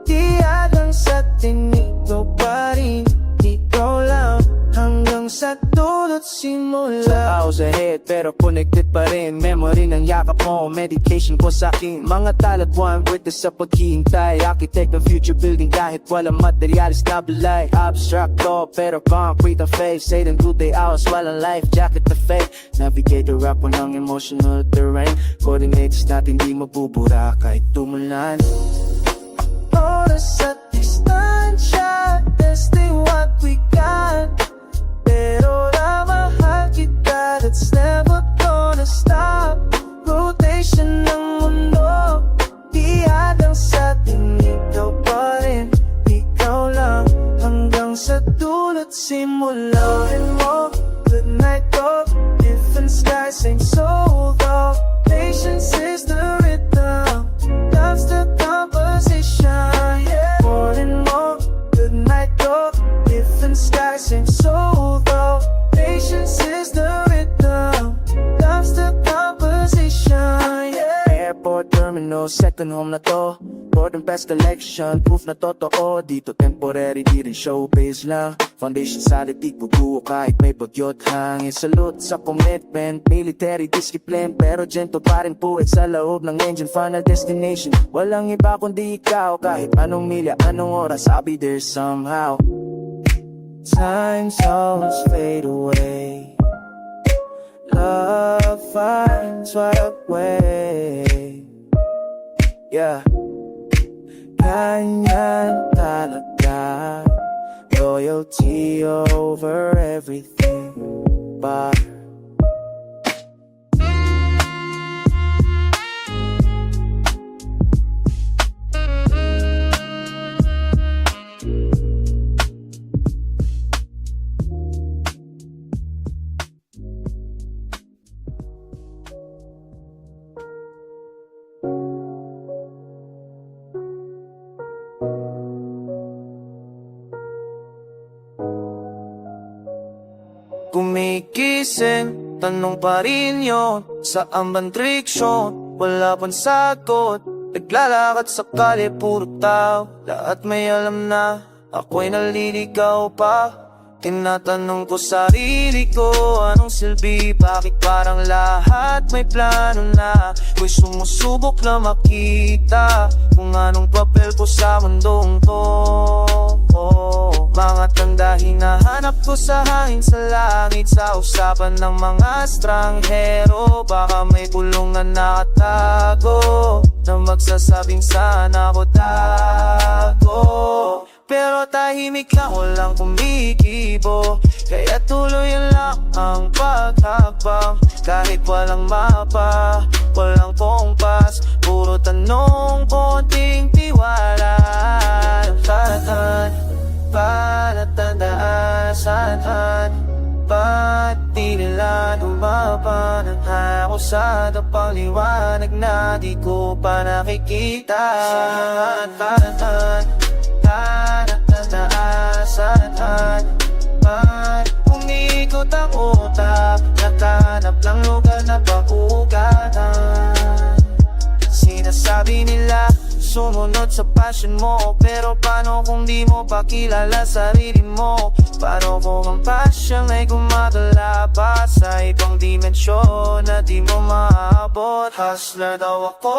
di alang sa tinito pa rin. Ikaw lang hanggang sa dulot simula. Hours ahead pero connected pa rin. Memory ng yakap mo, medication ko sa'kin. Mga talatwan, witness sa paghihintay. Architect ng future building kahit walang materialis na bulay. Abstract to pero concrete ang face. Say them good day hours, walang life jacket na fake. Navigator ako ng emotional terrain. Coordinates natin di mabubura kahit tumulan. Oras at distansya, testing what we got. Pero namahal kita, that's never gonna stop. Rotation ng mundo, di hadang sa atin. Ikaw pa rin, ikaw lang hanggang sa dulot simula. Lorin mo, good night talk, different skies, same soul talk. Patience is the rhythm, love's the composition, yeah. Lorin mo, good night talk, different skies, same soul talk. Patience is the rhythm, love's the composition, yeah. Airport terminal, second home na to. Board and best collection, proof na totoo. Dito temporary, di rin showbiz lang. Foundation solid, di bubuo kahit may bagyot hangin. Salute sa commitment, military discipline. Pero gentle pa rin puwet sa loob ng engine. Final destination, walang iba kundi ikaw. Kahit anong milya, anong oras, I'll be there somehow. Time zones fade away, love finds right way. Yeah, ganyan talaga. Loyalty over everything, but gumigising, tanong pa rin yun. Saan bang direksyon? Wala pang sagot. Naglalakad sa kalye, puro tao. Lahat may alam na ako'y naliligaw pa. Tinatanong ko sarili ko, anong silbi? Bakit parang lahat may plano na? Ko'y sumusubok na makita kung anong papel ko sa mundong to. Mga tanda hinahanap ko sa hangin, sa langit, sa usapan ng mga estranghero. Baka may bulong na nakatago na magsasabing sana ko tago. pero tahimik lang, walang kumikibo. Kaya tuloy lang ang paghakbang, kahit walang mapa, walang kompas, puro tanong, konting tiwala. Saan, palatandaan, saan, ba't di nila lumaba ng ako sa paliwanag na di ko pa nakikita? Saan, palatandaan, saan, ba't umikot ang utak, naghanap lang lugar na paugatan? Sinasabi nila sumunod sa passion mo, pero paano kung di mo pa kilala sarili mo? Paano kung ang passion ay gumagala pa sa ibang dimensyon na di mo maabot? Hustler daw ako,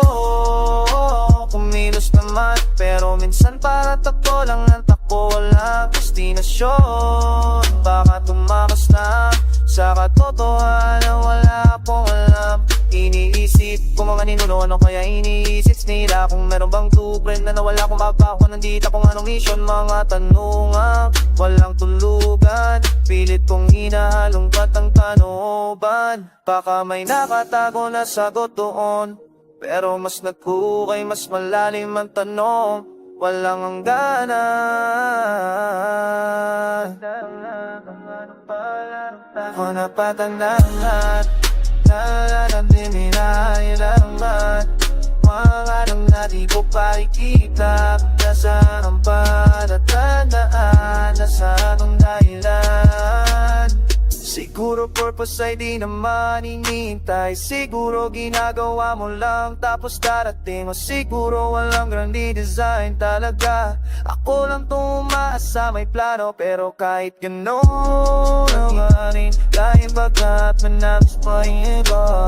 kumilos naman, pero minsan para takbo lang ng takbo, walang destinasyon. Baka tumakas na sa katotohanan, wala akong alam. Iniisip ko mga ninuno, ano kaya iniisip nila? Kung meron bang blueprint na nawala, kung baba ko nandito, kung anong mission? Mga tanungang walang tulugan, pilit kong hinahalongkat ang tanooban. Baka may nakatago na sagot doon, pero mas nagkukay, mas malalim ang tanong, walang hangganan. Ako napatandaan, nalalaman, mga nang na di ko parikita, nasaan ba natandaan, nasaan ang dahilan? Siguro purpose ay di naman inintay, siguro ginagawa mo lang tapos darating, o siguro walang grande design talaga. Ako lang tumaasa, may plano, pero kahit gano'n naman dahil bagat manapos pa yung iba,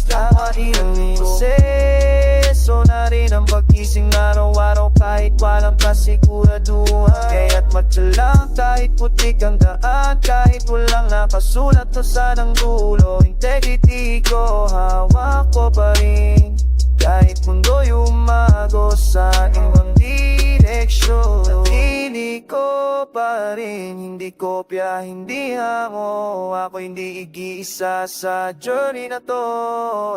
dapat ilang proseso na rin ang pag-gising araw-araw kahit walang kasiguraduhan. Kaya't matyalang kahit putik ang daan, kahit walang nakasulat na sanang dulo. Integrity ko, hawak ko pa rin, kahit mundo'y umago sa ibang direksyon. Natili ko pa rin, hindi kopya, hindi hango. Ako hindi igiisa sa journey na to,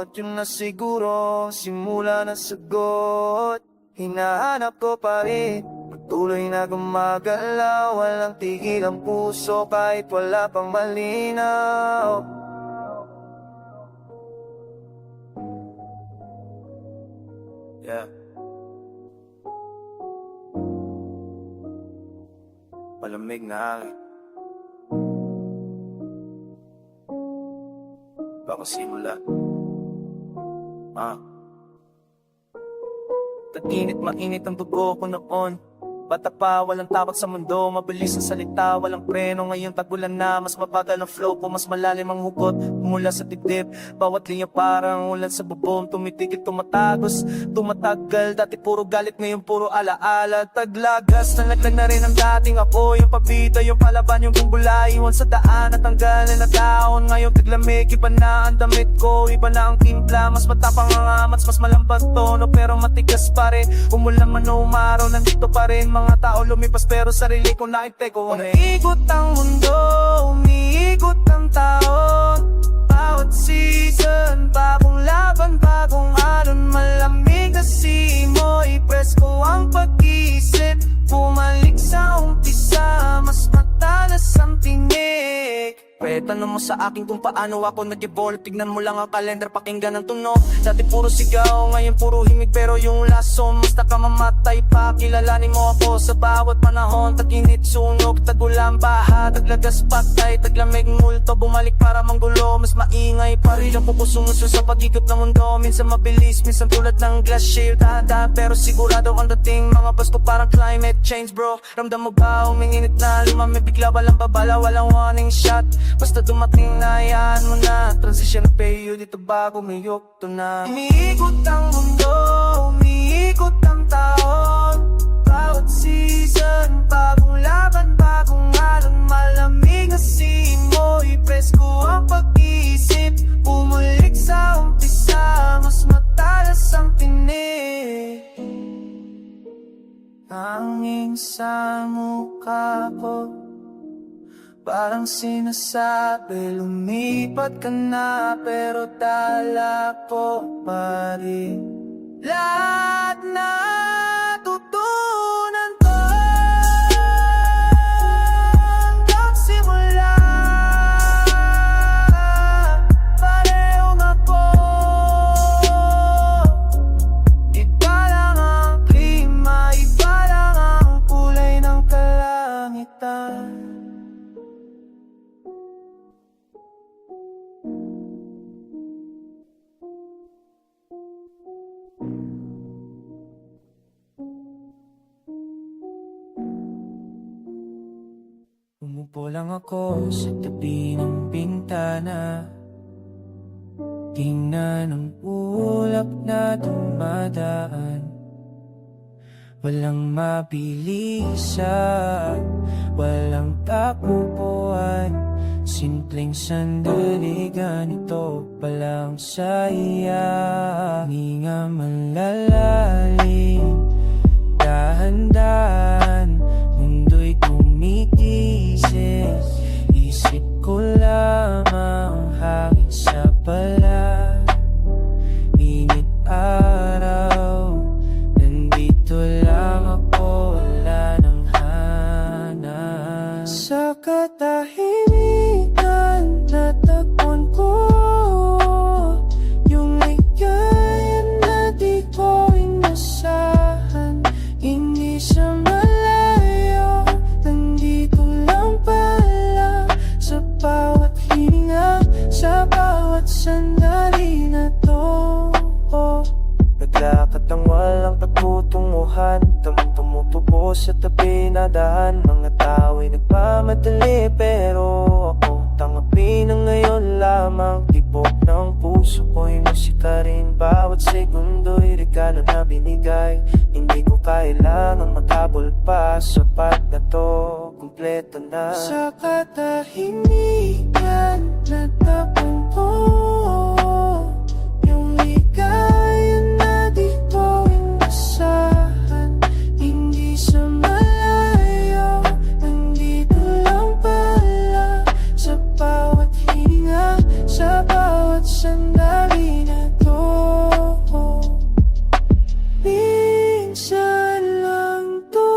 at yun na siguro simula na sagot. Hinahanap ko pa rin, patuloy na gumagalaw, walang tigil ang puso kahit wala pang malinaw. Yeah. Malamig na hangin, baka simula. Taginit mainit ang dugo ko noon, bata pa, walang tapak sa mundo, mabilis ang salita, walang preno. Ngayon tagulan na, mas mabagal ang flow ko, mas malalim ang hugot mula sa dibdib. Bawat linya parang ulan sa bubong, tumitigil, tumatagos, tumatagal. Dati puro galit, ngayon puro alaala. Taglagas, nalaglag na rin ang dating ako, yung pabida, yung palaban, yung bumbula, iwan sa daan at tanggalin na taon. Ngayon tiglamig, iba na ang damit ko, iba na ang timpla, mas matapang ang amats, mas malambat tono, pero matigas pa rin. Umulan man o umaraw, nandito pa rin. Mga tao lumipas pero sarili ko nainte ko. Umiikot ang mundo, umiikot ang taon, bawat season, bagong laban, bagong alon. Malamig na simoy, presko ang pag-isip, bumalik sa umpisa, mas matalas ang tinig. Tanong mo sa akin kung paano ako nag-evolve, tignan mo lang ang kalendar, pakinggan ang tunog. Dati puro sigaw, ngayon puro himig, pero yung laso, basta ka mamatay pa. Kilalanin mo ako sa bawat panahon, taginit, sunog, tagulang, baha, taglagas, patay, taglamig, multo, bumalik para manggulo, mas maingay pa rin ang pupusunguso sa pag-ikot ng mundo. Minsan mabilis, minsan tulad ng glacier, dahan-dahan pero sigurado ang dating. Mga basto parang climate change bro, ramdam mo ba uminginit na lumamig bigla, walang babala, walang warning shot. Basta dumating na, hayaan mo na, transition na payo, dito bago may yukto na. Umiikot ang mundo, umiikot ang taon, bawat season, bagong laban, bagong alon. Malamig na simoy, presko ang pag-isip, bumalik sa umpisa, mas matalas ang tinig. Hanging sa Parang sinasabi, lumipat ka na, pero tala ko pa rin. Lahat na tutunan ko hanggang simula, parehong ako. Iba lang ang klima, iba lang ang kulay ng kalangitan. Umupo lang ako sa tabi ng bintana, tingnan ang ulap na dumadaan. Walang mabilisan, walang tapupuan, simpleng sandali, ganito palang saya. Hinga malalalim, dahan-dahan, mundo'y kumikisis. Isip ko lamang hangin sa balat, init araw, nandito lang ako, wala nang hanap. Sa katahimikan natagpuan ko yung ligaya na di ko inasahan. Hindi sa malayo, nandito lang pala, sa bawat hininga, sa bawat sandali na to. Naglakad ng walang pagtutunguhan, damang tumutubo sa tabi na daan. Mga tao'y nagmamadali, pero ako tangapi na ngayon lamang. Tibok ng puso ko'y musika rin, bawat segundo'y regalo na binigay. Hindi ko kailangang maghabol pa, sapat na to, kumpleto na. Sa katahimikan natapon ko yung ligaya na di ko inasahan. Hindi sa malayo, nandito lang pala, sa bawat hininga, sa bawat sandali na to. Minsan lang to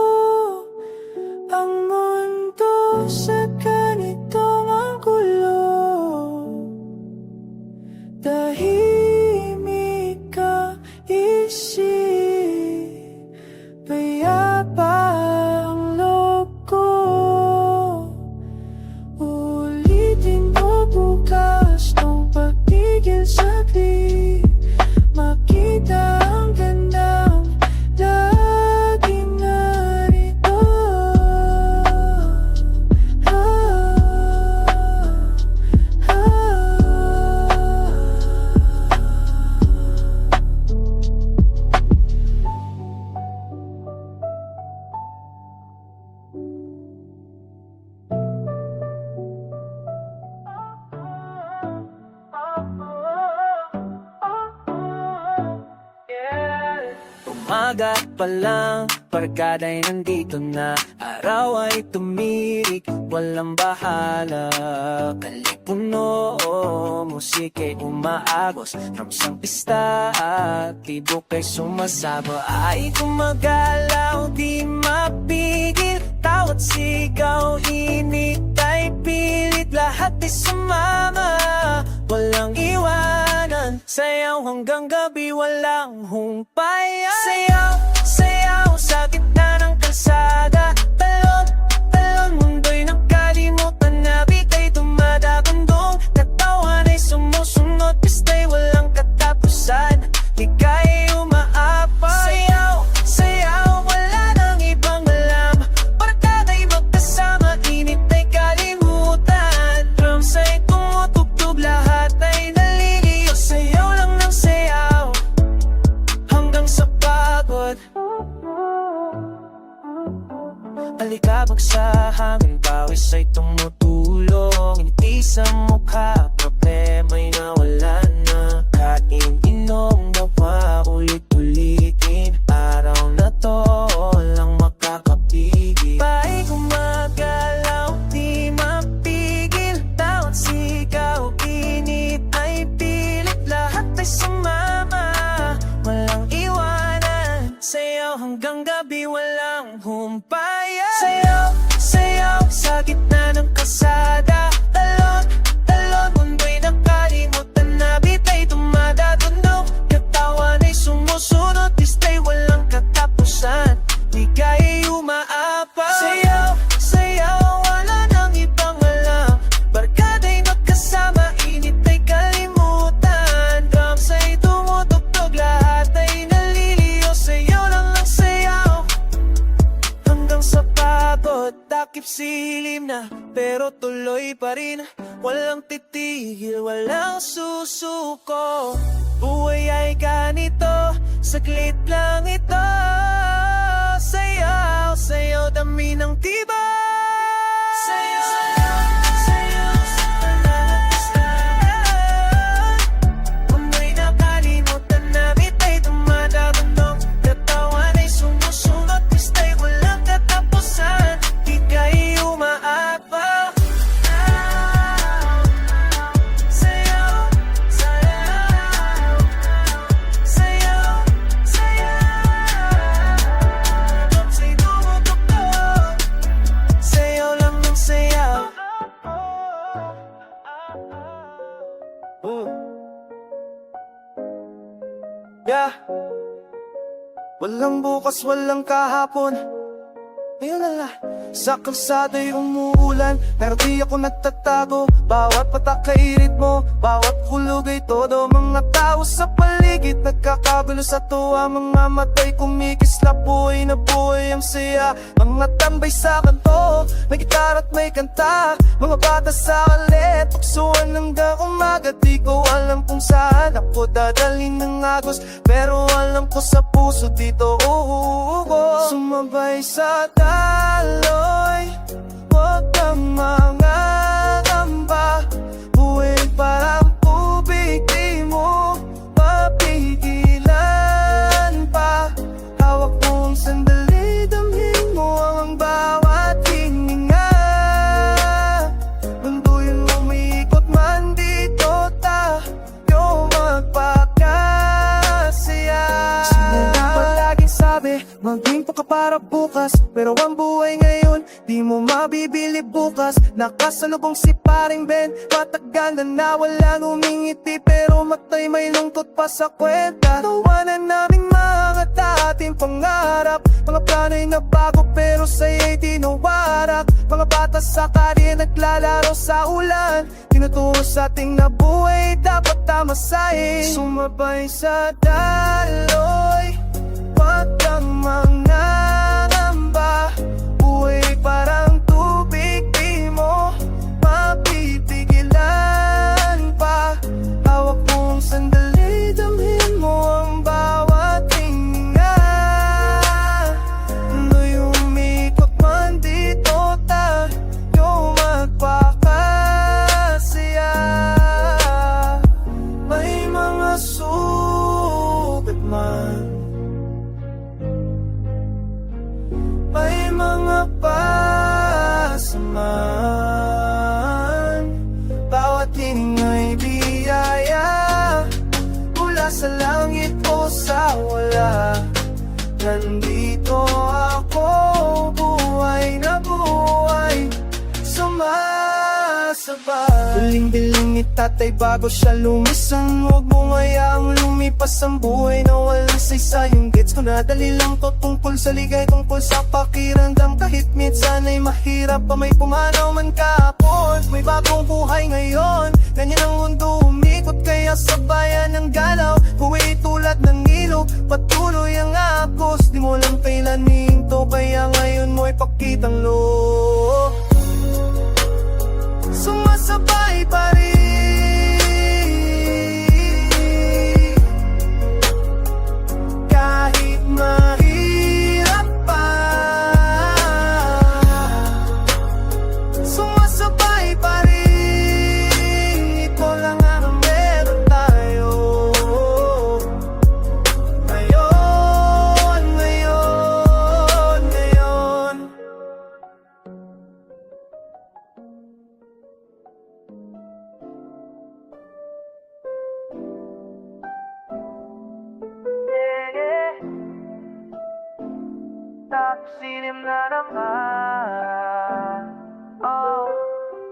ang mundo sa ganitong ang gulo. Tahimik ka isip, payapa ang loob ko. Ulitin mo bukas tong pagtigil saglit, makita ang gandang laging narito. Umaga pa lang, barkada'y nandito na. Araw ay tumirik, walang bahala. Kalipuno, musika'y umaagos, ramsang pista at tibok ay sumasabo. Ay gumagalaw, di mapigil, tawat sigaw, init ay pilit. Lahat ay sumama, walang iwanan, sayaw hanggang gabi, walang humpay. Sayaw, sayaw sa gitna ng kalsada, talon, talon, mundo'y nakalimutan na, bigay dumadagandong, katawan ay sumusunod, pista'y walang katapusan, ligay umaapaw. Sayaw, sayaw, wala nang ibang alam, barkada'y magkasama, init ay kalimutan, drums ay tumutugtog, lahat ay naliliyo, sayaw lang ng sayaw hanggang sa pagod. Alikabag sa hangin, pawis ay tumutulong, ngiti sa mukha, problema'y nawala na. Kain, inom, gawa, ulit-ulitin, araw na to, walang makakapigil. Pa'y gumagalaw, di mapigil, ng gabi walang humpaya. Sayaw, sayaw sa gitna ng kalsada. Talon, talon, mundo'y nakalimutan na. Bita'y tumadatunog, katawan ay sumusunod. Pista'y walang katapusan, liga'y umaapa. Sayaw, sayaw, wala nang ibang alam. Barkada'y magkasama, init ay kalimutan. Drums ay tumutugtog, lahat ay naliliyo. Sayaw lang ang sayaw, hanggang sa pagod. Takip silim na, pero tuloy pa rin. Walang titigil, walang susuko. Buhay ay ganito, saglit lang ito. Sayaw, sayaw, dami ng tiba. Sayaw, sayaw, sa pananalistahan. Mundo'y nakalimutan na, bita'y tumadabandong. Katawan ay sumusunod, pista'y walang katapusan. Ika'y umaapa. Sayaw, sayaw, sayaw, sayaw. Drums ay tumutugtog, sayaw lang ng sayaw. Yeah. Walang bukas, walang kahapon. Ngayon na lang, sa kalsada'y umuulan, pero di ako nagtatago. Bawat patak ay ritmo, bawat hulog ay todo. Mga tao sa paligid nagkakagulo sa tuwa. Mga matay kumikislap, buhay na buhay ang saya. Mga tambay sa kanto, may gitara at may kanta. Mga bata sa kalit, tuksuan hanggang umaga. Di ko alam kung saan ako dadalhin ng agos, pero alam ko sa puso dito uuugo. Sumabay sa daloy, huwag kang mangangamba. Buhay parang tubig, di mo mapigilan pa. Hawak mong sandali, damhin mo ang bawat hininga. Mundo yung umiikot man, dito tayo magpakasaya. Sino palaging sabi, maging ka para bukas, pero ang buhay ngayon, di mo mabibili bukas. Nakasalubong si paring Ben, matagal na nawalang umingiti, pero matay may lungkot pa sa kwenta. Tawanan naming mga dating pangarap, mga plano'y nabago pero sa'yo'y tinawarak. Mga bata sa kalye naglalaro sa ulan, tinuturo sa ating na buhay dapat tamasahin. Sumabay sa daloy, huwag kang mangangamba. Buhay parang tubig, di mo mapipigilan pa. Hawak mong sandali, damhin mo ang bawat hininga. Mundo umikot man, dito tayo magpakasaya. May mga sugat man, may mga pasaman. Bawat hininga'y biyaya mula sa langit o sa wala. Nandito ako, buhay na buhay, sumasabay. Biling-biling ni tatay bago siya lumisan. Huwag mo hayaang lumipas ang buhay na walang saysay. Yung gets ko na dali lang to, tungkol sa ligay, tungkol sa pakiramdam. Kahit minsan ay mahirap pa, may pumanaw man kahapon, may bagong buhay ngayon. Ganyan ang mundo umikot, kaya sabayan ng galaw. Buhay tulad ng ilog, patuloy ang agos. Di mo lang kailan hihinto, kaya ngayon mo'y pakitang loob. Sumasabay pa rin, kahit mahirap pa. Sumasabay pa rin, ito lang ang meron tayo. silim na naman.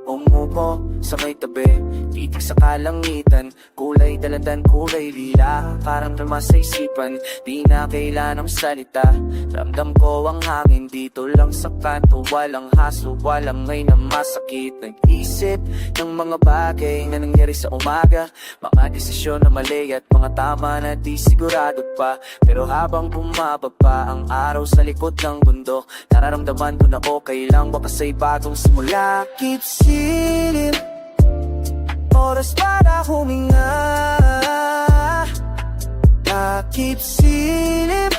Umupo sa may tabi, titig sa kalangitan, kulay daladan, kulay lila, parang drama sa isipan, di na kailanang salita. Ramdam ko ang hangin dito lang sa kanto, walang haso, walang may na masakit. Nag-isip ng mga bagay na nangyari sa umaga, mga desisyon na mali at mga tama na di sigurado pa. Pero habang bumababa ang araw sa likod ng bundok, nararamdaman ko na okay lang, baka sa'y bagong simula. Keep silip, oras para huminga. Takip silip,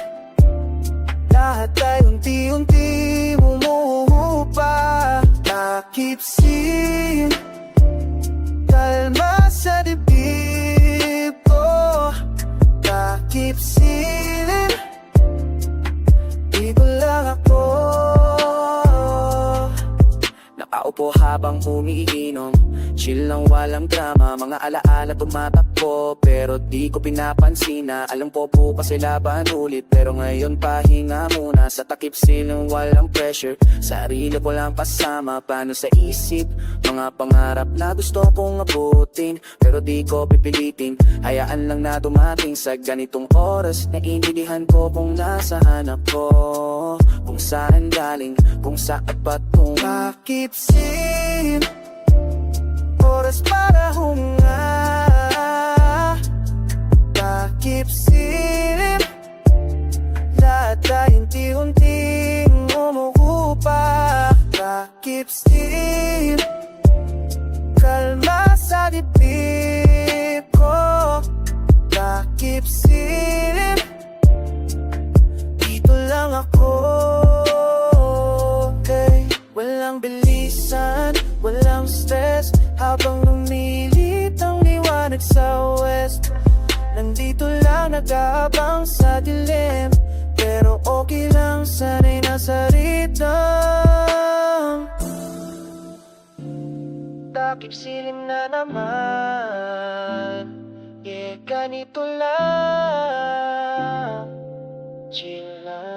lahat ay unti-unti bumuhupa. Takip silip, kalma sa dibdib ko. Takip silip, dito lang ako. Nakaupo habang umiinom, chill lang walang drama, mga alaala tumatakbo, pero di ko pinapansin na alam po bukas ay laban ulit. Pero ngayon pahinga muna, sa takip silang walang pressure, sarili ko lang pasama, paano sa isip, mga pangarap na gusto kong abutin, pero di ko pipilitin, hayaan lang na dumating sa ganitong oras. Naiintindihan ko kung nasaan ako, kung saan galing, kung saan patungo. Takip silip, oras para huminga. Takip silip, lahat ay unti-unting umuhupa. Takip silip, kalma sa dibdib ko. Takip silip, dito lang ako. Walang bilisan, walang stress, habang lumilit ang liwanag sa west. Nandito lang nag-aabang sa dilim, pero okay lang, sana'y nasa rhythm. Takip silim na naman, yeah, ganito lang, chill lang.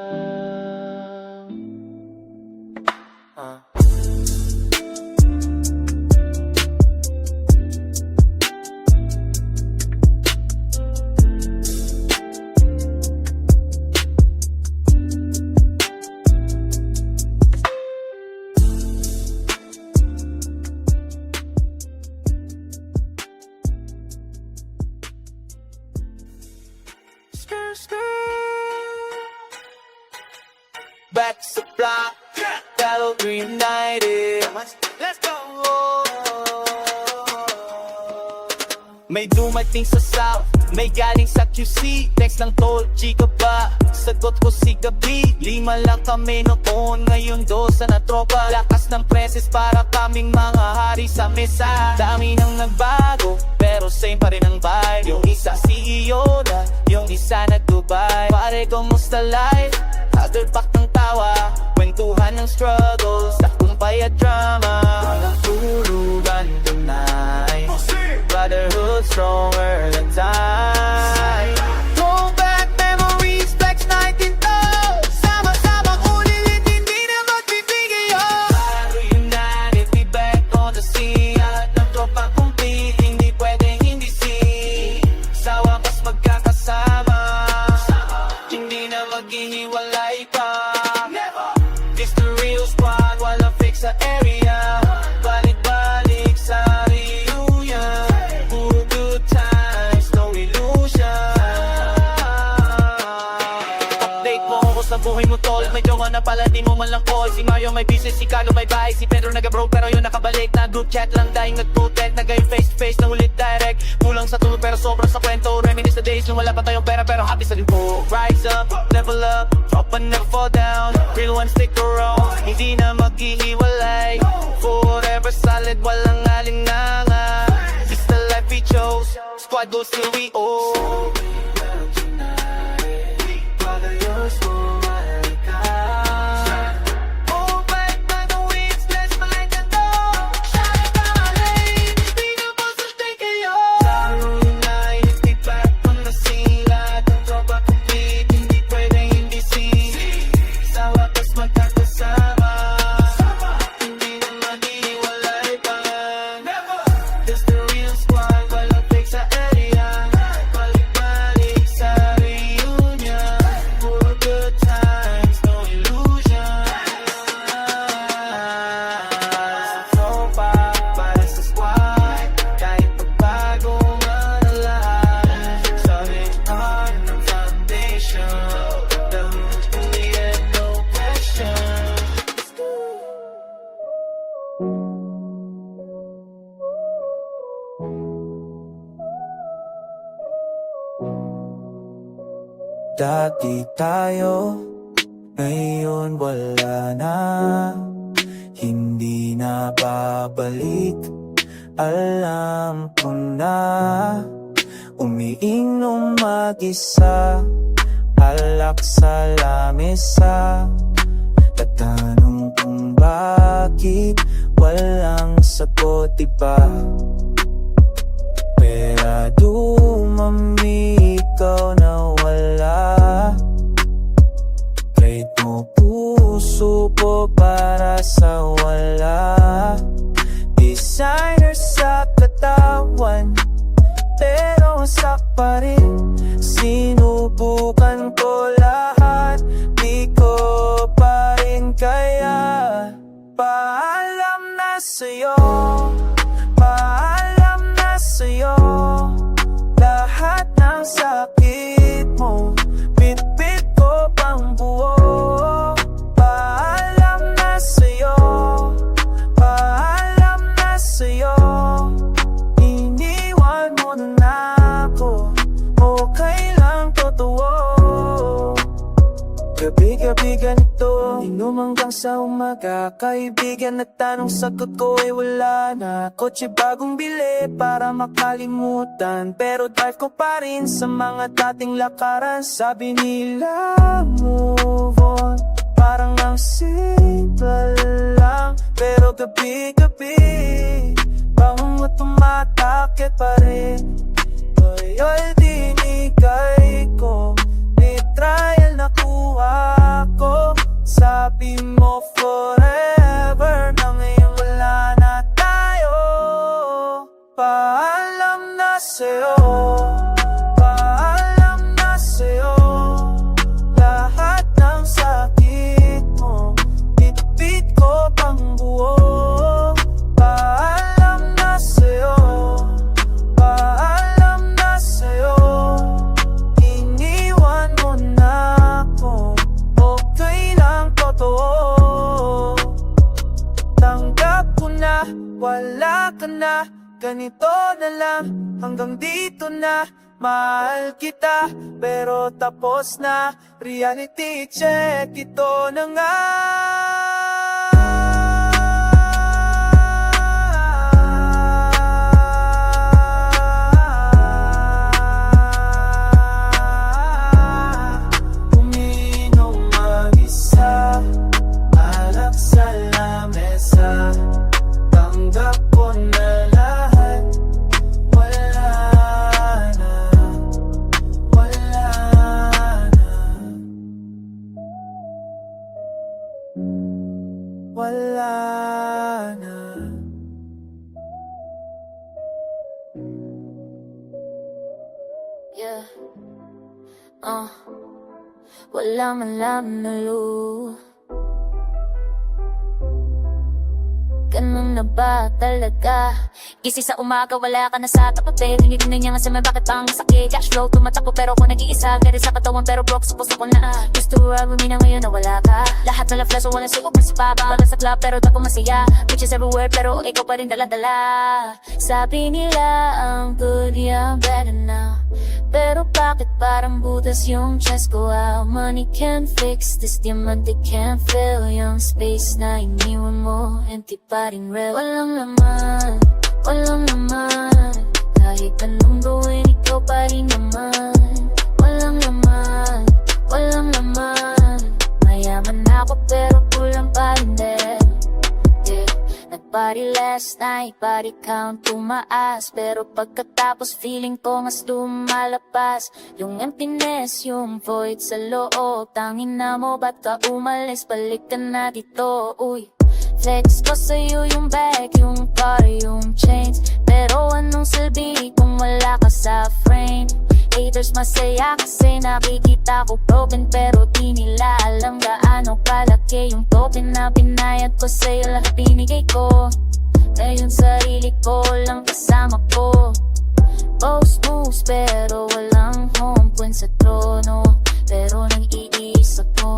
Back to the block, battle reunited. Let's go. May dumating sa South, may galing sa QC. Text ng tol, chika ba? Sagot ko si Gabi. 5 lang kami noon, ngayon 2 na tropa. Lakas ng preses para kaming mga hari sa mesa. Dami nang nagbago, pero same pa rin ang vibe. Yung isa CEO na, yung isa nag-Dubai. Pare, kumusta life? Other back ng tawa, kwentuhan ng struggles, takumpay at drama. Walang tulugan tonight, brotherhood stronger than time. Go back memories, flex 19 to. Sama-sama ulit, hindi na magbibigay yun. Reunited, we back on the scene. Lahat ng tropa complete, hindi pwedeng hindi see. Sa wakas magkakasama, hindi na maghihiwalay pa. This the real squad, walang fake sa area. Balik-balik sa reunion, puro good times, no illusion. Update mo ako sa buhay mo tol, may jowa na pala di mo man lang call. Si Mario may business, si Carlo may bahay, si Pedro nag-broke pero yun nakabalik na group chat lang dahil nag-protect. Nag-game face to face na ulit direct, kulang sa tulog pero sobrang sa kwento. Reminisce the days nung wala pa tayong pera pero happy sa limpo. Rise up, level up, drop and never fall down. Real ones stick around, hindi na maghihiwalay. Forever solid, walang alinlangan. It's the life we chose, squad goes till we old. Brother, you're small. Magkakasama Dati tayo, ngayon wala na. Hindi na babalik, alam ko na. Umiinom mag-isa, alak sa lamesa. Tatanong kung bakit walang sagot, diba? Pera dumami, ikaw na wala. Trade mo puso ko para sa wala. Designer sa katawan, pero sak pa rin. Sinubukan ko lahat, di ko pa rin kaya. Paalam na sa'yo, paalam na sa'yo. Lahat ng sakit mo, bit-bit ko pang buo. Paalam na sa'yo, paalam na sa'yo. Iniwan mo na ako, okay lang totoo. Gabi-gabi ganito, inom hanggang sa umaga. Kaibigan na tanong, sagot ko ay wala na. Kotse bagong bili para makalimutan, pero drive ko pa rin sa mga dating lakaran. Sabi nila move on, parang ang simple lang. Pero gabi-gabi, bangon tumatake pa rin. Loyal dinigay ko, may trial na kuha ko. Sabi mo forever, na ngayon wala na tayo. Paalam na sa'yo, paalam na sa'yo. Lahat ng sakit mo, bit-bit ko pang buo. Paalam na sa'yo, paalam na sa'yo. Iniwan mo na ako, okay lang totoo. Tanggap ko na, wala ka na. Ganito na lang, hanggang dito na. Mahal kita, pero tapos na. Reality check, ito na nga. Umiinom mag-isa, alak sa lamesa. Tanggap ko na lahat, wala na, wala na, wala na. Yeah. Wala man lang nalu. Ganun na ba talaga? Gising sa umaga, wala ka na sa tapat. Tinignan niya nga sa may bakit pang sakit. Cash flow, tumatakbo pero ako nag-iisa. Gari sa katawan pero broke sa puso ko na. Gusto rami na ngayon na wala ka. Lahat na la-flash, walang suko pa si papa. Wala sa club pero tako masaya. Bitches everywhere pero ikaw pa rin dala-dala. Sabi nila ang good, yeah, I'm better now. Pero bakit parang butas yung chest ko? Wow, money can't fix this, diamante can't fill yung space na iniwan mo. Empty pa rin real. Walang laman, walang laman. Kahit anong gawin, ikaw pa rin naman. Walang laman, walang laman. Mayaman ako pero kulang pa rin din. Yeah. Nag-party last night, body count tumaas. Pero pagkatapos feeling ko mas lumalabas yung emptiness, yung void sa loob. Tangin na mo, ba't ka umalis? Balik ka na dito, uy. Flex ko sa'yo yung bag, yung car, yung chains. Pero anong silbi kung wala ka sa frame? Haters masaya kasi nakikita ko broken. Pero di nila alam gaano kalaki yung token na binayad ko sa'yo. Lahat binigay ko, ngayon sarili ko lang kasama ko. Boss moves pero walang home point sa trono. Pero nag-iisa ko.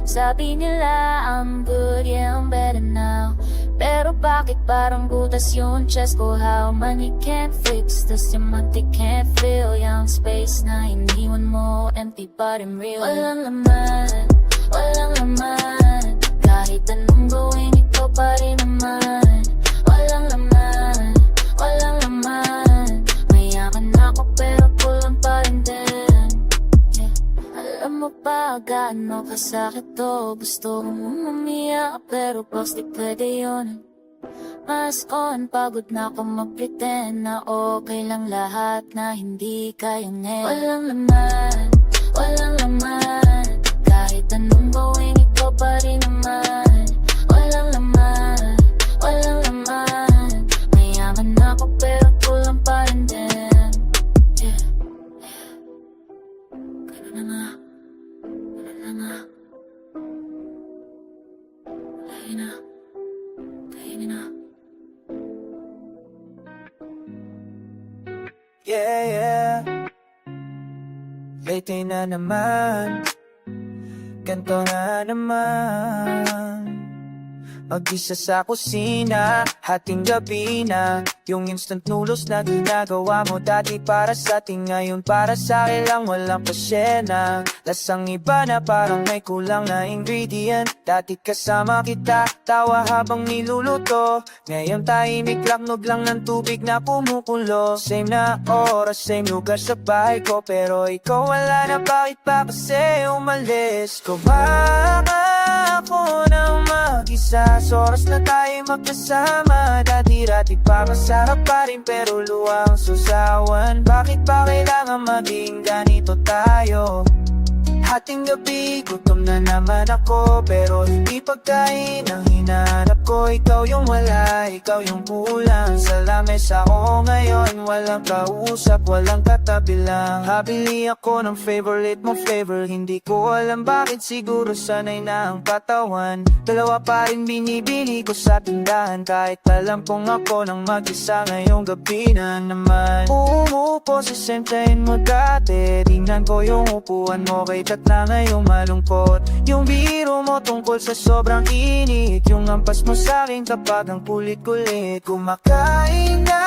Sabi nila I'm good, yeah I'm better now. Pero bakit parang butas yung chest ko? How money can't fix this, yung money can't fill yung space na iniwan mo, empty but I'm real. Walang laman, walang laman, kahit anong gawin ikaw pa rin naman. Walang laman, walang laman, mayaman ako pero kulang pa rin din. Yeah. Alam mo ba gaano kasakit to? Gusto kong umiyak pero boss di pwede yun. Mas on, pagod na ako mag-pretend na okay lang lahat, na hindi kayang Walang laman, walang laman, kahit anong gawin ikaw pa rin naman. Walang laman, walang laman, mayaman ako pero kulang pa rin din. Yeah. Ganun na nga, ganun na nga. Tayo na, tayo na. Yeah, yeah. Late na naman, ganto na naman. Mag-isa sa kusina, hating gabi na. Yung instant noodles na ginagawa mo dati para sa atin, ngayon para sa akin lang walang pasyena. Lasang iba na parang may kulang na ingredient. Dati kasama kita, tawa habang niluluto. Ngayon tahimik, laknog lang ng tubig na pumukulo. Same na oras, same lugar sa bahay ko, pero ikaw wala na, bakit pa kasi umalis? Kumaka ako ng mag-isa sa oras na tayo magkasama. Dati-rati pa masarap pa rin pero luwang susawan. Bakit pa kailangan maging ganito tayo? Hating gabi, gutom na naman ako, pero hindi pagkain ang hinahanap ko. Ikaw yung wala, ikaw yung kulang. Sa lamesa ko ngayon, walang kausap, walang katabi lang. Habili ako ng favorite mong flavor, hindi ko alam bakit, siguro sanay na ang katawan. Dalawa pa rin binibili ko sa tindahan, kahit alam kong ako nang mag-isa ngayong gabi na naman. Umuupo sa sentayin mo dati, tingnan ko yung upuan mo kay chat na ngayong malungkot. Yung biro mo tungkol sa sobrang init, yung ampas mo sa'kin kapag ang kulit-kulit. Kumakain na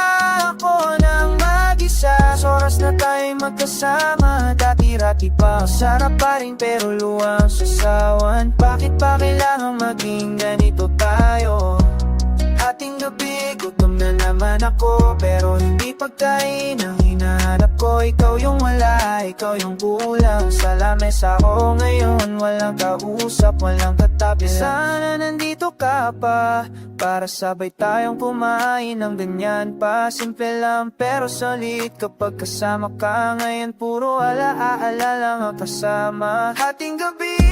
ako ng mag-isa sa oras na tayo magkasama. Dati-rati pa sarap pa rin pero luwang sasawan. Bakit pa kailangan maging ganito tayo? Hating gabi, gutom na naman ako, pero hindi pagkain ang hinahanap ko. Ikaw yung wala, ikaw yung kulang. Sa lamesa ko ngayon, walang kausap, walang katabi. Sana nandito ka pa, para sabay tayong kumain ng ganyan pa. Simple lang pero solid kapag kasama ka. Ngayon puro ala-ala lang ang kasama. Hating gabi,